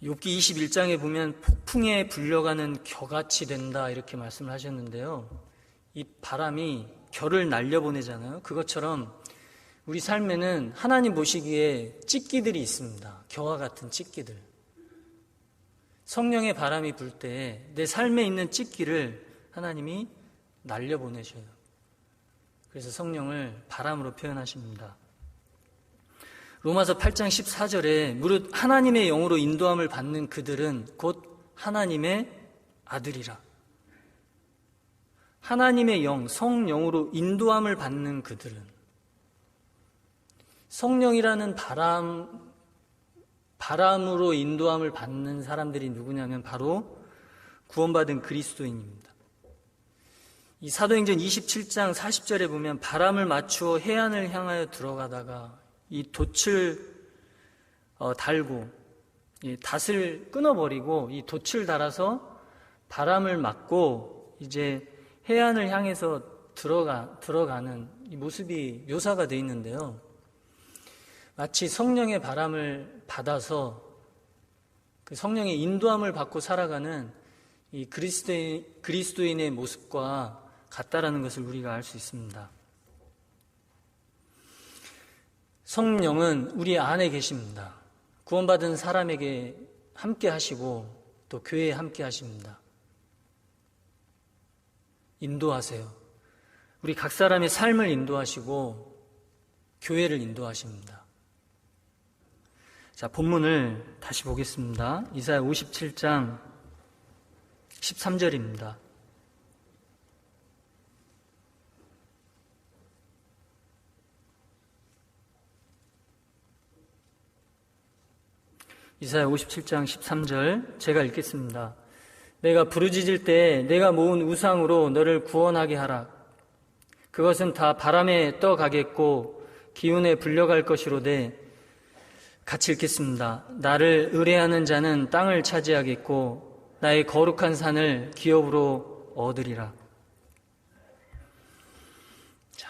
욥기 21장에 보면 폭풍에 불려가는 겨같이 된다 이렇게 말씀을 하셨는데요. 이 바람이 겨를 날려보내잖아요. 그것처럼 우리 삶에는 하나님 보시기에 찢기들이 있습니다. 겨와 같은 찢기들. 성령의 바람이 불 때 내 삶에 있는 찢기를 하나님이 날려보내셔요. 그래서 성령을 바람으로 표현하십니다. 로마서 8장 14절에 무릇 하나님의 영으로 인도함을 받는 그들은 곧 하나님의 아들이라. 하나님의 영, 성령으로 인도함을 받는 그들은, 성령이라는 바람으로 인도함을 받는 사람들이 누구냐면 바로 구원받은 그리스도인입니다. 이 사도행전 27장 40절에 보면 바람을 맞추어 해안을 향하여 들어가다가 이 돛을 달고 이 닷을 끊어버리고 이 돛을 달아서 바람을 맞고 이제 해안을 향해서 들어가는 이 모습이 묘사가 되어 있는데요. 마치 성령의 바람을 받아서 그 성령의 인도함을 받고 살아가는 이 그리스도인의 모습과 같다라는 것을 우리가 알 수 있습니다. 성령은 우리 안에 계십니다. 구원받은 사람에게 함께 하시고 또 교회에 함께 하십니다. 인도하세요. 우리 각 사람의 삶을 인도하시고 교회를 인도하십니다. 자, 본문을 다시 보겠습니다. 이사야 57장 13절입니다. 이사야 57장 13절 제가 읽겠습니다. 내가 부르짖을 때 내가 모은 우상으로 너를 구원하게 하라. 그것은 다 바람에 떠가겠고 기운에 불려갈 것이로되, 같이 읽겠습니다. 나를 의뢰하는 자는 땅을 차지하겠고 나의 거룩한 산을 기업으로 얻으리라. 자,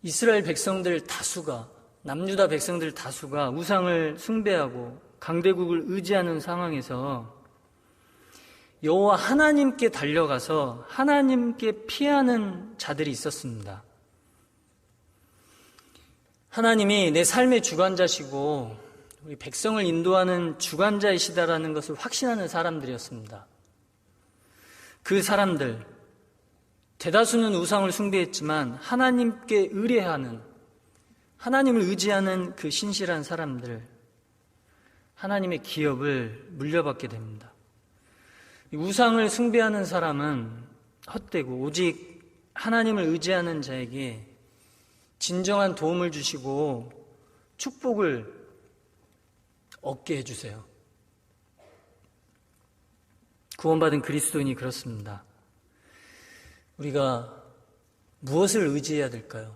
이스라엘 백성들 다수가, 남유다 백성들 다수가 우상을 숭배하고 강대국을 의지하는 상황에서 여호와 하나님께 달려가서 하나님께 피하는 자들이 있었습니다. 하나님이 내 삶의 주관자시고 우리 백성을 인도하는 주관자이시다라는 것을 확신하는 사람들이었습니다. 그 사람들, 대다수는 우상을 숭배했지만 하나님께 의뢰하는, 하나님을 의지하는 그 신실한 사람들, 하나님의 기업을 물려받게 됩니다. 우상을 숭배하는 사람은 헛되고 오직 하나님을 의지하는 자에게 진정한 도움을 주시고 축복을 얻게 해주세요. 구원받은 그리스도인이 그렇습니다. 우리가 무엇을 의지해야 될까요?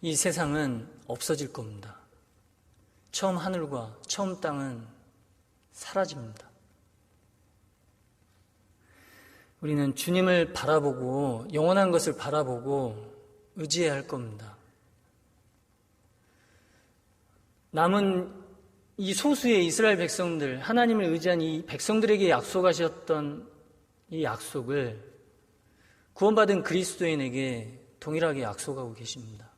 이 세상은 없어질 겁니다. 처음 하늘과 처음 땅은 사라집니다. 우리는 주님을 바라보고 영원한 것을 바라보고 의지해야 할 겁니다. 남은 이 소수의 이스라엘 백성들, 하나님을 의지한 이 백성들에게 약속하셨던 이 약속을 구원받은 그리스도인에게 동일하게 약속하고 계십니다.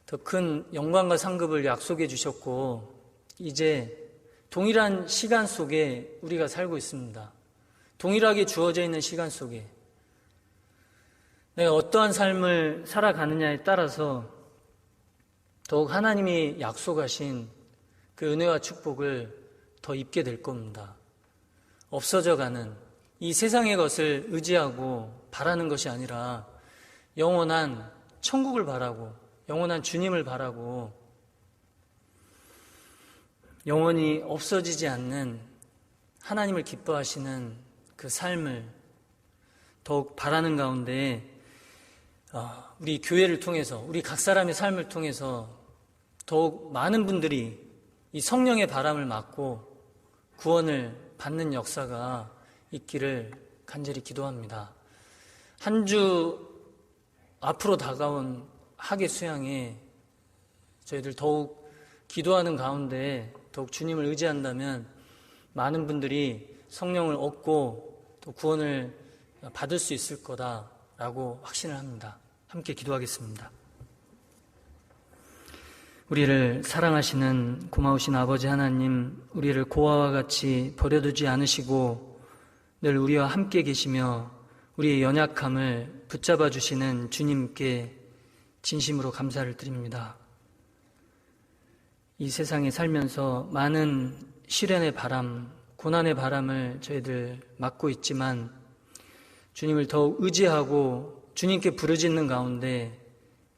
더 큰 영광과 상급을 약속해 주셨고 이제 동일한 시간 속에 우리가 살고 있습니다. 동일하게 주어져 있는 시간 속에 내가 어떠한 삶을 살아가느냐에 따라서 더욱 하나님이 약속하신 그 은혜와 축복을 더 입게 될 겁니다. 없어져가는 이 세상의 것을 의지하고 바라는 것이 아니라 영원한 천국을 바라고 영원한 주님을 바라고 영원히 없어지지 않는 하나님을 기뻐하시는 그 삶을 더욱 바라는 가운데 우리 교회를 통해서 우리 각 사람의 삶을 통해서 더욱 많은 분들이 이 성령의 바람을 맞고 구원을 받는 역사가 있기를 간절히 기도합니다. 한 주 앞으로 다가온 학예 수양에 저희들 더욱 기도하는 가운데 더욱 주님을 의지한다면 많은 분들이 성령을 얻고 또 구원을 받을 수 있을 거다라고 확신을 합니다. 함께 기도하겠습니다. 우리를 사랑하시는 고마우신 아버지 하나님, 우리를 고아와 같이 버려두지 않으시고 늘 우리와 함께 계시며 우리의 연약함을 붙잡아 주시는 주님께 진심으로 감사를 드립니다. 이 세상에 살면서 많은 시련의 바람, 고난의 바람을 저희들 맞고 있지만 주님을 더욱 의지하고 주님께 부르짖는 가운데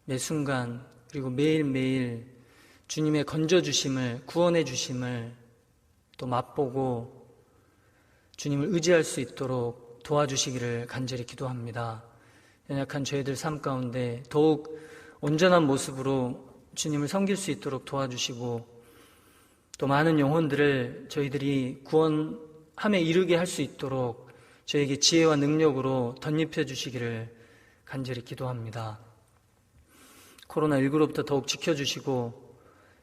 매 순간 그리고 매일매일 주님의 건져주심을, 구원해 주심을 또 맛보고 주님을 의지할 수 있도록 도와주시기를 간절히 기도합니다. 연약한 저희들 삶 가운데 더욱 온전한 모습으로 주님을 섬길 수 있도록 도와주시고 또 많은 영혼들을 저희들이 구원함에 이르게 할 수 있도록 저에게 지혜와 능력으로 덧입혀 주시기를 간절히 기도합니다. 코로나19로부터 더욱 지켜주시고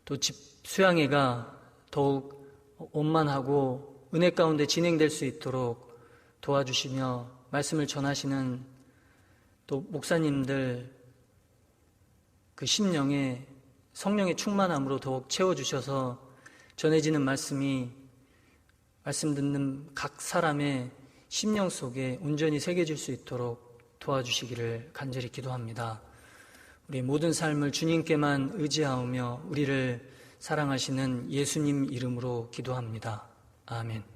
또 집 수양회가 더욱 원만하고 은혜 가운데 진행될 수 있도록 도와주시며 말씀을 전하시는 또 목사님들 그 심령에 성령의 충만함으로 더욱 채워주셔서 전해지는 말씀이 말씀 듣는 각 사람의 심령 속에 온전히 새겨질 수 있도록 도와주시기를 간절히 기도합니다. 우리 모든 삶을 주님께만 의지하며 우리를 사랑하시는 예수님 이름으로 기도합니다. 아멘.